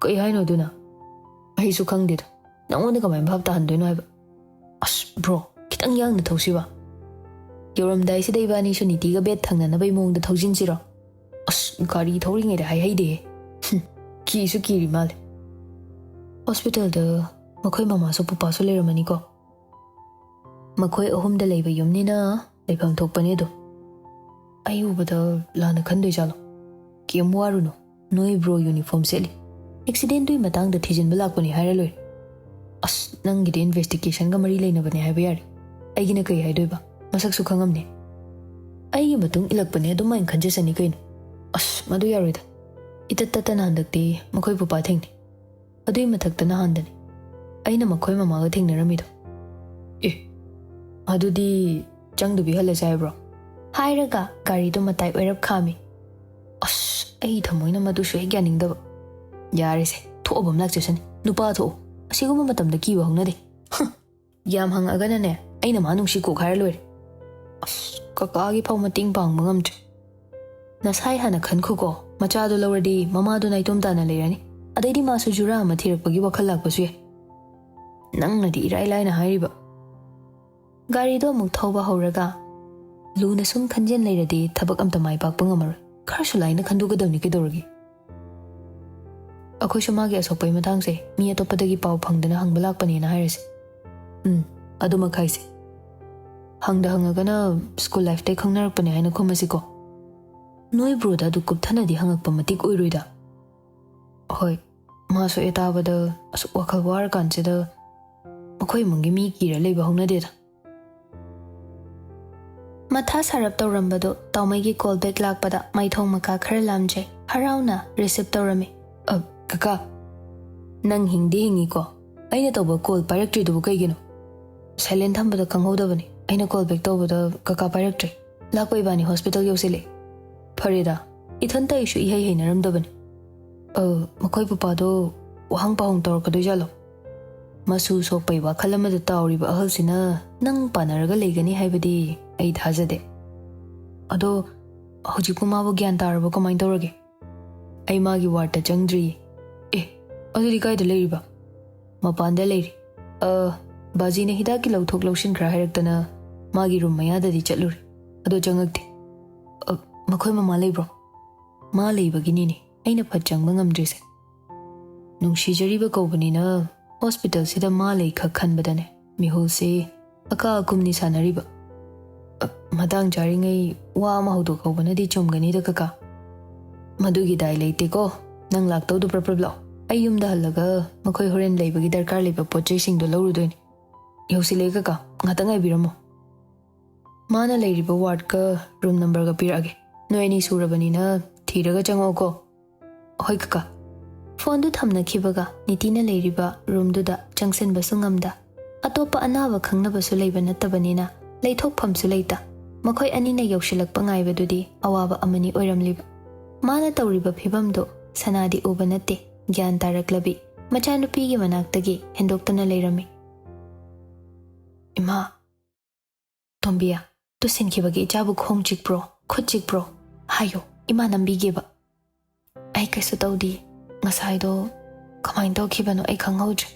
[SPEAKER 2] ꯀꯩ ꯍꯥꯏꯅꯣ ꯑꯗꯨꯅ? ꯑꯩꯁꯨ ꯈꯪꯗꯦꯗ. ꯅꯪꯉꯣꯟꯗ ꯀꯃꯥꯏꯅ ꯚꯥꯞ ꯇꯥꯍꯟꯗꯣꯏꯅꯣ ꯍꯥꯏꯕ. ꯑꯁ ꯕ꯭ꯔꯣ, ꯈꯤꯇꯪ ꯌꯥꯡꯅ ꯊꯧꯁꯤꯕ. ꯌꯧꯔꯝꯗꯥꯏꯁꯤꯗ ꯏꯕꯥꯅꯤꯁꯨ ꯅꯤꯇꯤꯒ ꯕꯦꯠ ꯊꯪꯅꯅꯕꯩ ꯃꯑꯣꯡꯗ ꯊꯧꯖꯤꯟꯁꯤꯔꯣ? ꯑꯁ, ꯒꯥꯔꯤ ꯊꯧꯔꯤꯉꯩꯗ ꯍꯥꯏꯍꯩꯗꯦꯍꯦ. ꯀꯤꯁꯨ ꯀꯤꯔꯤ ꯃꯥꯜꯂꯦ. ꯍꯣꯁꯄꯤꯇꯥꯜꯗ ꯃꯈꯣꯏ ꯃꯃꯥꯁꯨ ꯄꯨꯄꯥꯁꯨ ꯂꯩꯔꯝꯃꯅꯤꯀꯣ? ꯃꯈꯣꯏ ꯑꯍꯨꯝꯗ ꯂꯩꯕ ꯌꯨꯝꯅꯤꯅ ꯂꯩꯐꯝ ꯊꯣꯛꯄꯅꯦ ꯑꯗꯣ. ꯑꯩ ꯎꯕꯗ ꯂꯥꯟꯅ ꯈꯟꯗꯣꯏꯖꯥꯠꯂꯣ? ꯀꯦꯝ ꯋꯥꯔꯨꯅꯣ, ꯅꯣꯏ ꯕ꯭ꯔꯣ ꯌꯨꯅꯤꯐꯣꯔꯝ ꯁꯦꯠꯂꯤ. ꯑꯦꯛꯁꯤꯗꯦꯟꯇꯨꯒꯤ ꯃꯇꯥꯡꯗ ꯊꯤꯖꯤꯟꯕ ꯂꯥꯛꯄꯅꯤ ꯍꯥꯏꯔ ꯂꯣꯏꯔꯦ. ꯑꯁ, ꯅꯪꯒꯤꯗꯤ ꯏꯟꯚꯦꯁꯇꯤꯒꯦꯁꯟꯒ ꯃꯔꯤ ꯂꯩꯅꯕꯅꯦ ꯍꯥꯏꯕ ꯌꯥꯔꯦ. ꯑꯩꯒꯤꯅ ꯀꯩ ꯍꯥꯏꯗꯣꯏꯕ? ꯃꯁꯛꯁꯨ ꯈꯪꯉꯝꯅꯦ. ꯑꯩꯒꯤ ꯃꯇꯨꯡ ꯏꯜꯂꯛꯄꯅꯦ ꯑꯗꯨꯃꯥꯏꯅ ꯈꯟꯖꯁꯅꯤ ꯀꯩꯅꯣ. ꯑꯁ, ꯃꯗꯨ ꯌꯥꯔꯣꯏꯗ. ꯏꯇꯠ ꯇꯠꯇꯅ ꯍꯟꯗꯛꯇꯤ ꯃꯈꯣꯏ ꯄꯨꯄꯥ ꯊꯦꯡꯅꯩ. ꯑꯗꯨꯏ ꯃꯊꯛꯇ ꯅꯍꯥꯟꯗꯅꯤ ꯑꯩꯅ ꯃꯈꯣꯏ ꯃꯃꯥꯒ ꯊꯦꯡꯅꯔꯝꯃꯤꯗꯣ. ꯑꯗꯨꯗꯤ ꯆꯪꯗꯕꯤ ꯍꯜꯂꯁꯦ ꯍꯥꯏꯕ꯭ꯔꯣ?
[SPEAKER 1] ꯍꯥꯏꯔꯒ ꯒꯥꯔꯤꯗꯣ ꯃꯇꯥꯏ ꯑꯣꯏꯔꯞ ꯈꯥꯝꯃꯤ.
[SPEAKER 2] ꯑꯁ, ꯑꯩ ꯊꯃꯣꯏꯅ ꯃꯗꯨꯁꯨ ꯍꯦꯛ ꯌꯥꯅꯤꯡꯗꯕ. ꯌꯥꯔꯦꯁꯦ, ꯊꯣꯛꯑꯕ ꯂꯥꯛꯆꯁꯅꯤ. ꯅꯨꯄꯥ ꯊꯣꯛꯑꯣ. ꯑꯁꯤꯒꯨꯝꯕ ꯃꯇꯝꯗ ꯀꯤꯕ ꯍꯧꯅꯗꯦ. ꯌꯥꯝ ꯍꯪꯉꯒꯅꯅꯦ, ꯑꯩꯅ ꯃꯥ ꯅꯨꯡꯁꯤꯀꯣꯛ ꯍꯥꯏꯔ ꯂꯣꯏꯔꯦ. ꯑꯁ, ꯀꯀꯥꯒꯤ ꯐꯥꯎ ꯃꯇꯦꯡ ꯄꯥꯡꯕ ꯉꯝꯗ꯭ꯔꯦ. ꯅꯁꯥꯏ ꯍꯥꯟꯅ ꯈꯟꯈꯣꯀꯣ. ꯃꯆꯥꯗꯣ ꯂꯧꯔꯗꯤ ꯃꯃꯥꯗꯣ ꯅꯥꯏꯇꯣꯝ ꯇꯥꯅ ꯂꯩꯔꯅꯤ. ꯑꯗꯩꯗꯤ ꯃꯥꯁꯨ ꯖꯨꯔꯥ ꯑꯃ ꯊꯤꯔꯛꯄꯒꯤ ꯋꯥꯈꯜ ꯂꯥꯛꯄꯁꯨ ꯌꯥꯏ. ꯅꯪꯅꯗꯤ ꯏꯔꯥꯏ ꯂꯥꯏꯅ ꯍꯥꯏꯔꯤꯕ.
[SPEAKER 1] ꯒꯥꯔꯤꯗꯣ ꯑꯃꯨꯛ ꯊꯧꯕ ꯍꯧꯔꯒ
[SPEAKER 2] ꯂꯨꯅ ꯁꯨꯝ ꯈꯟꯖꯤꯟ ꯂꯩꯔꯗꯤ ꯊꯕꯛ ꯑꯝꯇ ꯃꯥꯏ ꯄꯥꯛꯄ ꯉꯝꯃꯔꯣꯏ. ꯈꯔꯁꯨ ꯂꯥꯏꯅ ꯈꯟꯗꯣꯛꯀꯗꯕꯅꯤ ꯀꯩꯗꯧꯔꯒꯦ? ꯑꯩꯈꯣꯏꯁꯨ ꯃꯥꯒꯤ ꯑꯁꯣꯛꯄꯩ ꯃꯇꯥꯡꯁꯦ ꯃꯤ ꯑꯇꯣꯞꯄꯗꯒꯤ ꯄꯥꯎ ꯐꯪꯗꯅ ꯍꯪꯕ ꯂꯥꯛꯄꯅꯦꯅ ꯍꯥꯏꯔꯁꯦ. ꯑꯗꯨꯃꯛ ꯍꯥꯏꯁꯦ. ꯍꯪꯉꯒꯅ ꯁ꯭ꯀꯨꯜ ꯂꯥꯏꯐꯇꯩ ꯈꯪꯅꯔꯛꯄꯅꯦ ꯍꯥꯏꯅ ꯈꯨꯝꯃꯁꯤꯀꯣ. ꯅꯣꯏ ꯕ꯭ꯔꯣꯗ ꯑꯗꯨ ꯀꯨꯞꯊꯅꯗꯤ ꯍꯪꯉꯛꯄ ꯃꯇꯤꯛ ꯑꯣꯏꯔꯣꯏꯗ. ꯍꯣꯏ, ꯃꯥꯁꯨ ꯇꯥꯕꯗ ꯑꯁꯨꯛ ꯋꯥꯈꯜ ꯋꯥꯔꯀꯥꯟꯁꯤꯗ ꯃꯈꯣꯏ ꯏꯃꯨꯡꯒꯤ ꯃꯤ ꯀꯤꯔ ꯂꯩꯕ ꯍꯧꯅꯗꯦꯗ.
[SPEAKER 1] ꯃꯊꯥ ꯁꯥꯔꯞ ꯇꯧꯔꯝꯕꯗꯣ ꯇꯥꯎꯃꯩꯒꯤ ꯀꯣꯜ ꯕꯦꯛ ꯂꯥꯛꯄꯗ ꯃꯥꯏꯊꯣꯡ ꯃꯀꯥ ꯈꯔ ꯂꯥꯝꯖꯩ ꯍꯔꯥꯎꯅ ꯔꯤꯁꯤꯞ ꯇꯧꯔꯝꯃꯤ.
[SPEAKER 2] ꯀꯀꯥ, ꯅꯪ ꯍꯤꯡꯗꯤ ꯍꯤꯡꯉꯤꯀꯣ? ꯑꯩꯅ ꯇꯧꯕ ꯀꯣꯜ ꯄꯥꯏꯔꯛꯇ꯭ꯔꯤꯗꯨꯕꯨ ꯀꯩꯒꯤꯅꯣ? ꯁꯥꯏꯂꯦꯟ ꯊꯝꯕꯗ ꯈꯪꯍꯧꯗꯕꯅꯤ. ꯑꯩꯅ ꯀꯣꯜ ꯕꯦꯛ ꯇꯧꯕꯗ ꯀꯀꯥ ꯄꯥꯏꯔꯛꯇ꯭ꯔꯦ. ꯂꯥꯛꯄ ꯏꯕꯥꯅꯤ ꯍꯣꯁꯄꯤꯇꯥꯜ ꯌꯧꯁꯤꯜꯂꯛꯑꯦ. ꯐꯔꯦꯗ, ꯏꯊꯟꯇ ꯑꯩꯁꯨ ꯏꯍꯩ ꯍꯩꯅꯔꯝꯗꯕꯅꯤ. ꯃꯈꯣꯏ ꯄꯨꯄꯥꯗꯣ ꯋꯥꯍꯪ ꯄꯥꯎꯍꯪ ꯇꯧꯔꯛꯀꯗꯣꯏꯖꯥꯠꯂꯣ? ꯃꯁꯨ ꯁꯣꯛꯄꯩ ꯋꯥꯈꯜ ꯑꯃꯗ ꯇꯥꯎꯔꯤꯕ ꯑꯍꯜꯁꯤꯅ ꯅꯪ ꯄꯥꯟꯅꯔꯒ ꯂꯩꯒꯅꯤ ꯍꯥꯏꯕꯗꯤ ꯑꯩ ꯊꯥꯖꯗꯦ. ꯑꯗꯣ ꯍꯧꯖꯤꯛꯄꯨ ꯃꯥꯕꯨ ꯒ꯭ꯌꯥꯟ ꯇꯥꯔꯕ ꯀꯃꯥꯏꯅ ꯇꯧꯔꯒꯦ? ꯑꯩ ꯃꯥꯒꯤ ꯋꯥꯔꯗꯇ ꯆꯪꯗ꯭ꯔꯤꯌꯦ. ꯑꯗꯨꯗꯤ ꯀꯥꯏꯗ ꯂꯩꯔꯤꯕ? ꯃꯄꯥꯟꯗ ꯂꯩꯔꯤ. ꯕꯥꯖꯤꯅ ꯍꯤꯗꯥꯛꯀꯤ ꯂꯧꯊꯣꯛ ꯂꯧꯁꯤꯟ ꯈꯔ ꯍꯥꯏꯔꯛꯇꯅ ꯃꯥꯒꯤ ꯔꯨꯝ ꯃꯌꯥꯗꯗꯤ ꯆꯠꯂꯨꯔꯦ. ꯑꯗꯣ ꯆꯪꯉꯛꯇꯦ. ꯃꯈꯣꯏ ꯃꯃꯥ ꯂꯩꯕ꯭ꯔꯣ? ꯃꯥ ꯂꯩꯕꯒꯤꯅꯤꯅꯦ ꯑꯩꯅ ꯐꯠ ꯆꯪꯕ ꯉꯝꯗ꯭ꯔꯤꯁꯦ. ꯅꯨꯡꯁꯤꯖꯔꯤꯕ ꯀꯧꯕꯅꯤꯅ ꯍꯣꯁꯄꯤꯇꯥꯜꯁꯤꯗ ꯃꯥ ꯂꯩꯈꯛ ꯈꯟꯕꯗꯅꯦ ꯃꯤꯍꯨꯜꯁꯦ ꯑꯀꯥ ꯑꯀꯨꯝꯅꯤ ꯁꯥꯟꯅꯔꯤꯕ. ꯃꯇꯥꯡ ꯆꯥꯔꯤꯉꯩ ꯋꯥ ꯑꯃ ꯍꯧꯗꯣꯛꯍꯧꯕꯅꯗꯤ ꯆꯨꯝꯒꯅꯤꯗ ꯀꯀꯥ. ꯃꯗꯨꯒꯤ ꯗꯥꯏ ꯂꯩꯇꯦꯀꯣ. ꯅꯪ ꯂꯥꯛꯇꯧꯗꯨ ꯄ꯭ꯔꯞ ꯂꯥꯛꯑꯣ. ꯑꯩ ꯌꯨꯝꯗ ꯍꯜꯂꯒ ꯃꯈꯣꯏ ꯍꯣꯔꯦꯟ ꯂꯩꯕꯒꯤ ꯗꯔꯀꯥꯔ ꯂꯩꯕ ꯄꯣꯠ ꯆꯩꯁꯤꯡꯗꯣ ꯂꯧꯔꯨꯗꯣꯏꯅꯤ. ꯌꯧꯁꯤꯜꯂꯦ ꯀꯀꯥ, ꯉꯥꯛꯇꯪ ꯉꯥꯏꯕꯤꯔꯝꯃꯣ. ꯃꯥꯅ ꯂꯩꯔꯤꯕ ꯋꯥꯔꯗꯀ ꯔꯨꯝ ꯅꯝꯕꯔꯒ ꯄꯤꯔꯛꯑꯒꯦ. ꯅꯣꯏ ꯑꯅꯤ ꯁꯨꯔꯕꯅꯤꯅ ꯊꯤꯔꯒ ꯆꯪꯉꯛꯑꯣꯀꯣ. ꯍꯣꯏ ꯀꯀꯥ.
[SPEAKER 1] ꯐꯣꯟꯗꯨ ꯊꯝꯅꯈꯤꯕꯒ ꯅꯤꯇꯤꯅ ꯂꯩꯔꯤꯕ ꯔꯨꯝꯗꯨꯗ ꯆꯪꯁꯤꯟꯕꯁꯨ ꯉꯝꯗ. ꯑꯇꯣꯞꯄ ꯑꯅꯥꯕ ꯈꯪꯅꯕꯁꯨ ꯂꯩꯕ ꯅꯠꯇꯕꯅꯤꯅ ꯂꯩꯊꯣꯛꯐꯝꯁꯨ ꯂꯩꯇ. ꯃꯈꯣꯏ ꯑꯅꯤꯅ ꯌꯧꯁꯤꯜꯂꯛꯄ ꯉꯥꯏꯕꯗꯨꯗꯤ ꯑꯋꯥꯕ ꯑꯃꯅꯤ ꯑꯣꯏꯔꯝꯂꯤꯕ. ꯃꯥꯅ ꯇꯧꯔꯤꯕ ꯐꯤꯕꯝꯗꯨ ꯁꯅꯥꯗꯤ ꯎꯕ ꯅꯠꯇꯦ. ꯒ꯭ꯌꯥꯟ ꯇꯥꯔꯛꯂꯕꯤ ꯃꯆꯥꯅꯨꯄꯤꯒꯤ ꯃꯅꯥꯛꯇꯒꯤ ꯍꯦꯟꯗꯣꯛꯇꯅ ꯂꯩꯔꯝꯃꯤ. ꯏꯃꯥ, ꯇꯣꯝꯕꯤꯌꯥ, ꯇꯨꯁꯤꯟꯈꯤꯕꯒꯤ ꯏꯆꯥꯕꯨ ꯈꯣꯡ ꯆꯤꯛꯄ꯭ꯔꯣ, ꯈꯨꯠ ꯆꯤꯛꯄ꯭ꯔꯣ? ꯍꯥꯏꯌꯣ, ꯏꯃꯥ ꯅꯝꯕꯤꯒꯦꯕ. ꯑꯩ ꯀꯩꯁꯨ ꯇꯧꯗꯦ. ꯉꯁꯥꯏꯗꯣ ꯀꯃꯥꯏꯅ ꯇꯧꯈꯤꯕꯅꯣ ꯑꯩ ꯈꯪꯍꯧꯗ꯭ꯔꯦ.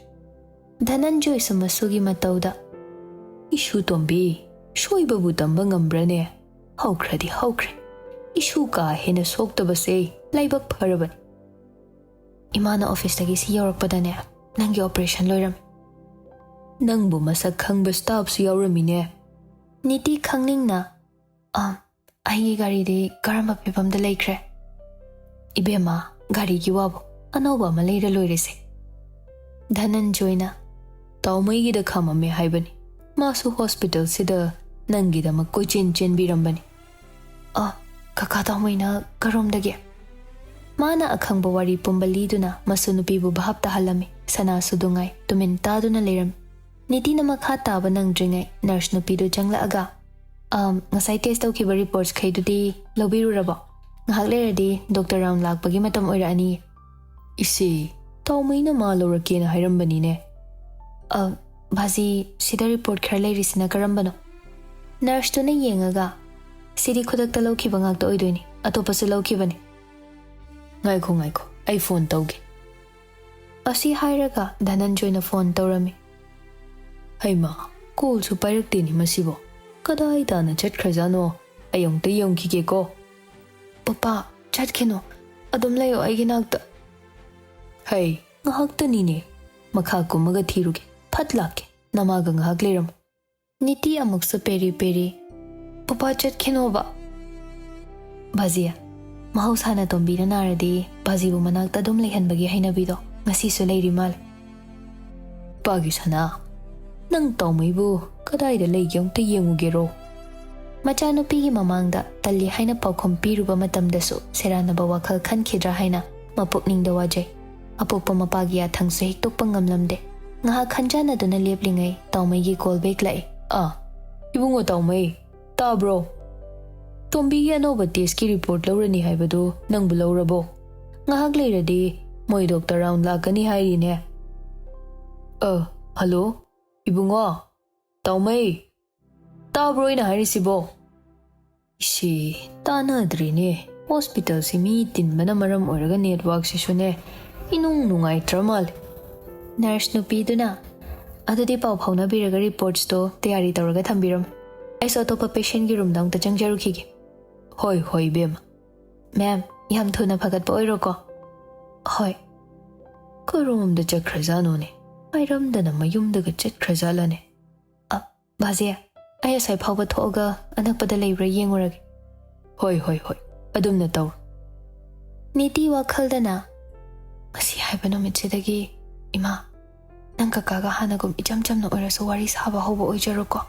[SPEAKER 1] ꯙꯅꯟꯖꯣꯏꯁꯨ ꯃꯁꯨꯒꯤ ꯃꯇꯧꯗ ꯏꯁꯨ ꯇꯣꯝꯕꯤ, ꯁꯣꯏꯕꯕꯨ ꯇꯝꯕ ꯉꯝꯕ꯭ꯔꯅꯦ? ꯍꯧꯈ꯭ꯔꯗꯤ ꯍꯧꯈ꯭ꯔꯦ. ꯏꯁꯨ ꯀꯥ ꯍꯦꯟꯅ ꯁꯣꯛꯇꯕꯁꯦ ꯂꯥꯏꯕꯛ ꯐꯔꯕꯅꯤ. ꯏꯃꯥꯅ ꯑꯣꯐꯤꯁꯇꯒꯤ ꯁꯤ ꯌꯧꯔꯛꯄꯗꯅꯦ ꯅꯪꯒꯤ ꯑꯣꯄꯔꯦꯁꯟ ꯂꯣꯏꯔꯝꯃꯤ. ꯅꯪꯕꯨ ꯃꯁꯛ ꯈꯪꯕ ꯁ꯭ꯇꯥꯐꯁꯨ ꯌꯥꯎꯔꯝꯃꯤꯅꯦ. ꯅꯤꯇꯤ ꯈꯪꯅꯤꯡꯅ ꯑꯩꯒꯤ ꯒꯥꯔꯤꯗꯤ ꯀꯔꯝꯕ ꯐꯤꯕꯝꯗ ꯂꯩꯈ꯭ꯔꯦ? ꯏꯕꯦꯝꯃ, ꯒꯥꯔꯤꯒꯤ ꯋꯥꯕꯨ ꯑꯅꯧꯕ ꯑꯃ ꯂꯩꯔ ꯂꯣꯏꯔꯦꯁꯦ. ꯙꯅꯟꯖꯣꯏꯅ ꯇꯥꯎꯃꯩꯒꯤꯗ ꯈꯥꯝꯃꯝꯃꯦ ꯍꯥꯏꯕꯅꯤ. ꯃꯥꯁꯨ ꯍꯣꯁꯄꯤꯇꯥꯜꯁꯤꯗ ꯅꯪꯒꯤꯗꯃꯛ ꯀꯣꯏꯆꯦꯟ ꯆꯦꯟꯕꯤꯔꯝꯕꯅꯤ. ꯀꯀꯥ ꯇꯥꯎꯃꯩꯅ ꯀꯔꯣꯝꯗꯒꯤ? Mana akhangba wari pumbaliduna masu nupibu bahap tahalami sana sudungai tumin taduna leram. Niti na makha taba nang dringai nurse nupidu jangla aga. Ngasay test daw kiba reports kay dudi lobiru rabo. Ngahak leradi Dr. Round lakpagi matam oirani.
[SPEAKER 2] Isi, tao may na maloraki na hayrambani ne.
[SPEAKER 1] Bazi sida report khar layrisina karambano. Nurse tu na yengaga. Sidi khudak ta lawkiba ngakta oidoini. Atopasu lawkibani.
[SPEAKER 2] Ngaiko, ay phone tawge.
[SPEAKER 1] Asi hairaga Dhananjoy na phone tawrami.
[SPEAKER 2] Hay ma, call su pairakte ni masibo. Kadai ta na chat khajano. Ayong tayong kike ko.
[SPEAKER 1] Papa, chat kino. Adum layo ay ginagta.
[SPEAKER 2] Hay, ngahak ta nini. Makha kumaga thiruge. Patlake. Namaga ngahak liram.
[SPEAKER 1] Niti amuk sa peri. Papa, chat kino ba? Bazia. Mahusana tombi na naradi. Bazi bu managta dum lehan bagi hainabido. Ngasi su layri mal.
[SPEAKER 2] Pagi sana. Nang tao may bu. Kadai da layyong tayong ugero.
[SPEAKER 1] Machanupigi mamangda tali haina paukhom piruba matamdasu seranaba wakhal khankidra haina mapukning da wajay. Apokpa mapagi athangsu hiktukpa ngamlamde. Ngaha khanjana duna leplingai tawmaygi call back lai.
[SPEAKER 2] Ibungo tawmay. Ta bro. Tombi anoba test ki report lawrani haibadu nangbu lawrabo. Ngahak layradi moy Dr. Round lakani hairi ne. Hello? Ibungo. Tawmay. Ta bro ina hairi sibo. Isi, tanadri ne. Hospital si mi tinbana maram oraga network si sune. Inung nungay tramal.
[SPEAKER 1] Nurse nupiduna. Adudi pau phawna biraga reports to tayari tawraga thambiram. Aiso topa patient gi room dang ta changjarukige.
[SPEAKER 2] Hoy bem.
[SPEAKER 1] Ma'am, yam thuna phagatpa oiro ko. Hoy.
[SPEAKER 2] Karom da chakhrajano ne. Airam da na mayum daga chakhrajala ne.
[SPEAKER 1] Bazia, ay asay phawba thoga anakpada leibra yengurage.
[SPEAKER 2] Hoy. Adum na taw.
[SPEAKER 1] Niti WakhaL dana. Masi haiba numitsidagi ima. Nang kakaga hanagum ichamcham na oirasu wari sahaba hoba oijaroko.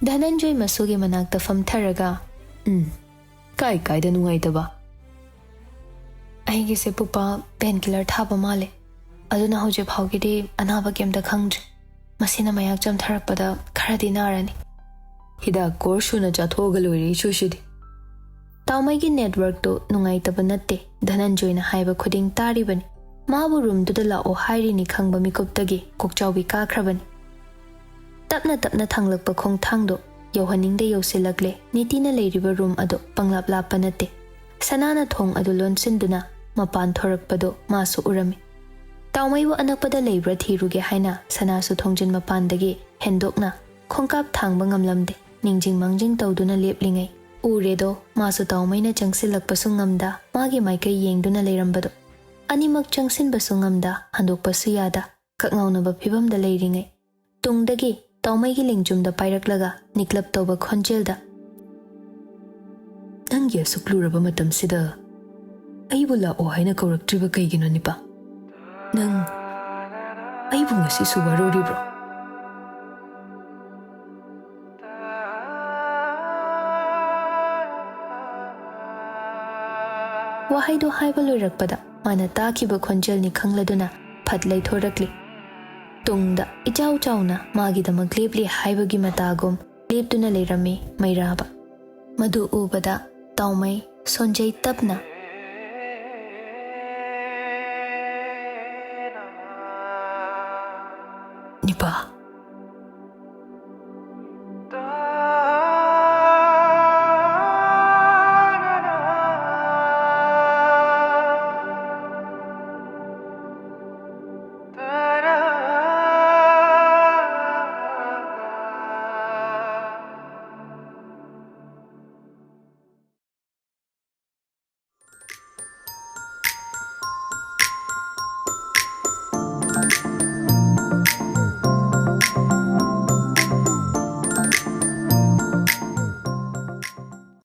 [SPEAKER 1] Dhananjoy masugi manakta famtharaga.
[SPEAKER 2] Kai da nungay taba.
[SPEAKER 1] Ay gise pupa painkiller thaba male. Aduna hoje phawgidi anaba kemda khangdri. Masina mayak chamtharakpada kharadi narani.
[SPEAKER 2] Hidak course na chathoga loiri chushidi.
[SPEAKER 1] Tawmaygi network to nungai taba natte. Dhananjoy na haiba khuding taribani. Mabu room to la o hairi ni khangba mikuptagi kokchawbi kakhrabani. Tapna thanglakpa khong thangdo yauhaningde yausilagle nitina leiriba room ado panglap natte. Sanana thong adu lonsinduna mapan thorakpado masu urami. Tawmaybu anakpada leibra thiruge haina sanasu thongjin mapandagi hendokna khongkap thangba ngamlamde ningjing mangjing tawduna leplingai. Uredo masu tawmayna changsilakpasu ngamda magi maikai yengduna leirambado. Animak changsinbasu ngamda handokpasu yada kakngaunaba phibamda leiringai. Tungdagi tawmaygi lingjumda pairaklaga niklap tawba khonjelda.
[SPEAKER 2] Nangya sukluraba matamsida aibu la'o haina kauraktriba kaigino nipa. Nang aibu ngasi suwaroribro.
[SPEAKER 1] Wahaido haiba loirakpada mana takiba khonjel ni khangladuna phatlai thorakli. Tungda ichau chauna magidamak lepli haibagi matagum leptuna leirami mairaba. Madu ubada tawmay sonjay tapna.
[SPEAKER 2] Nipa.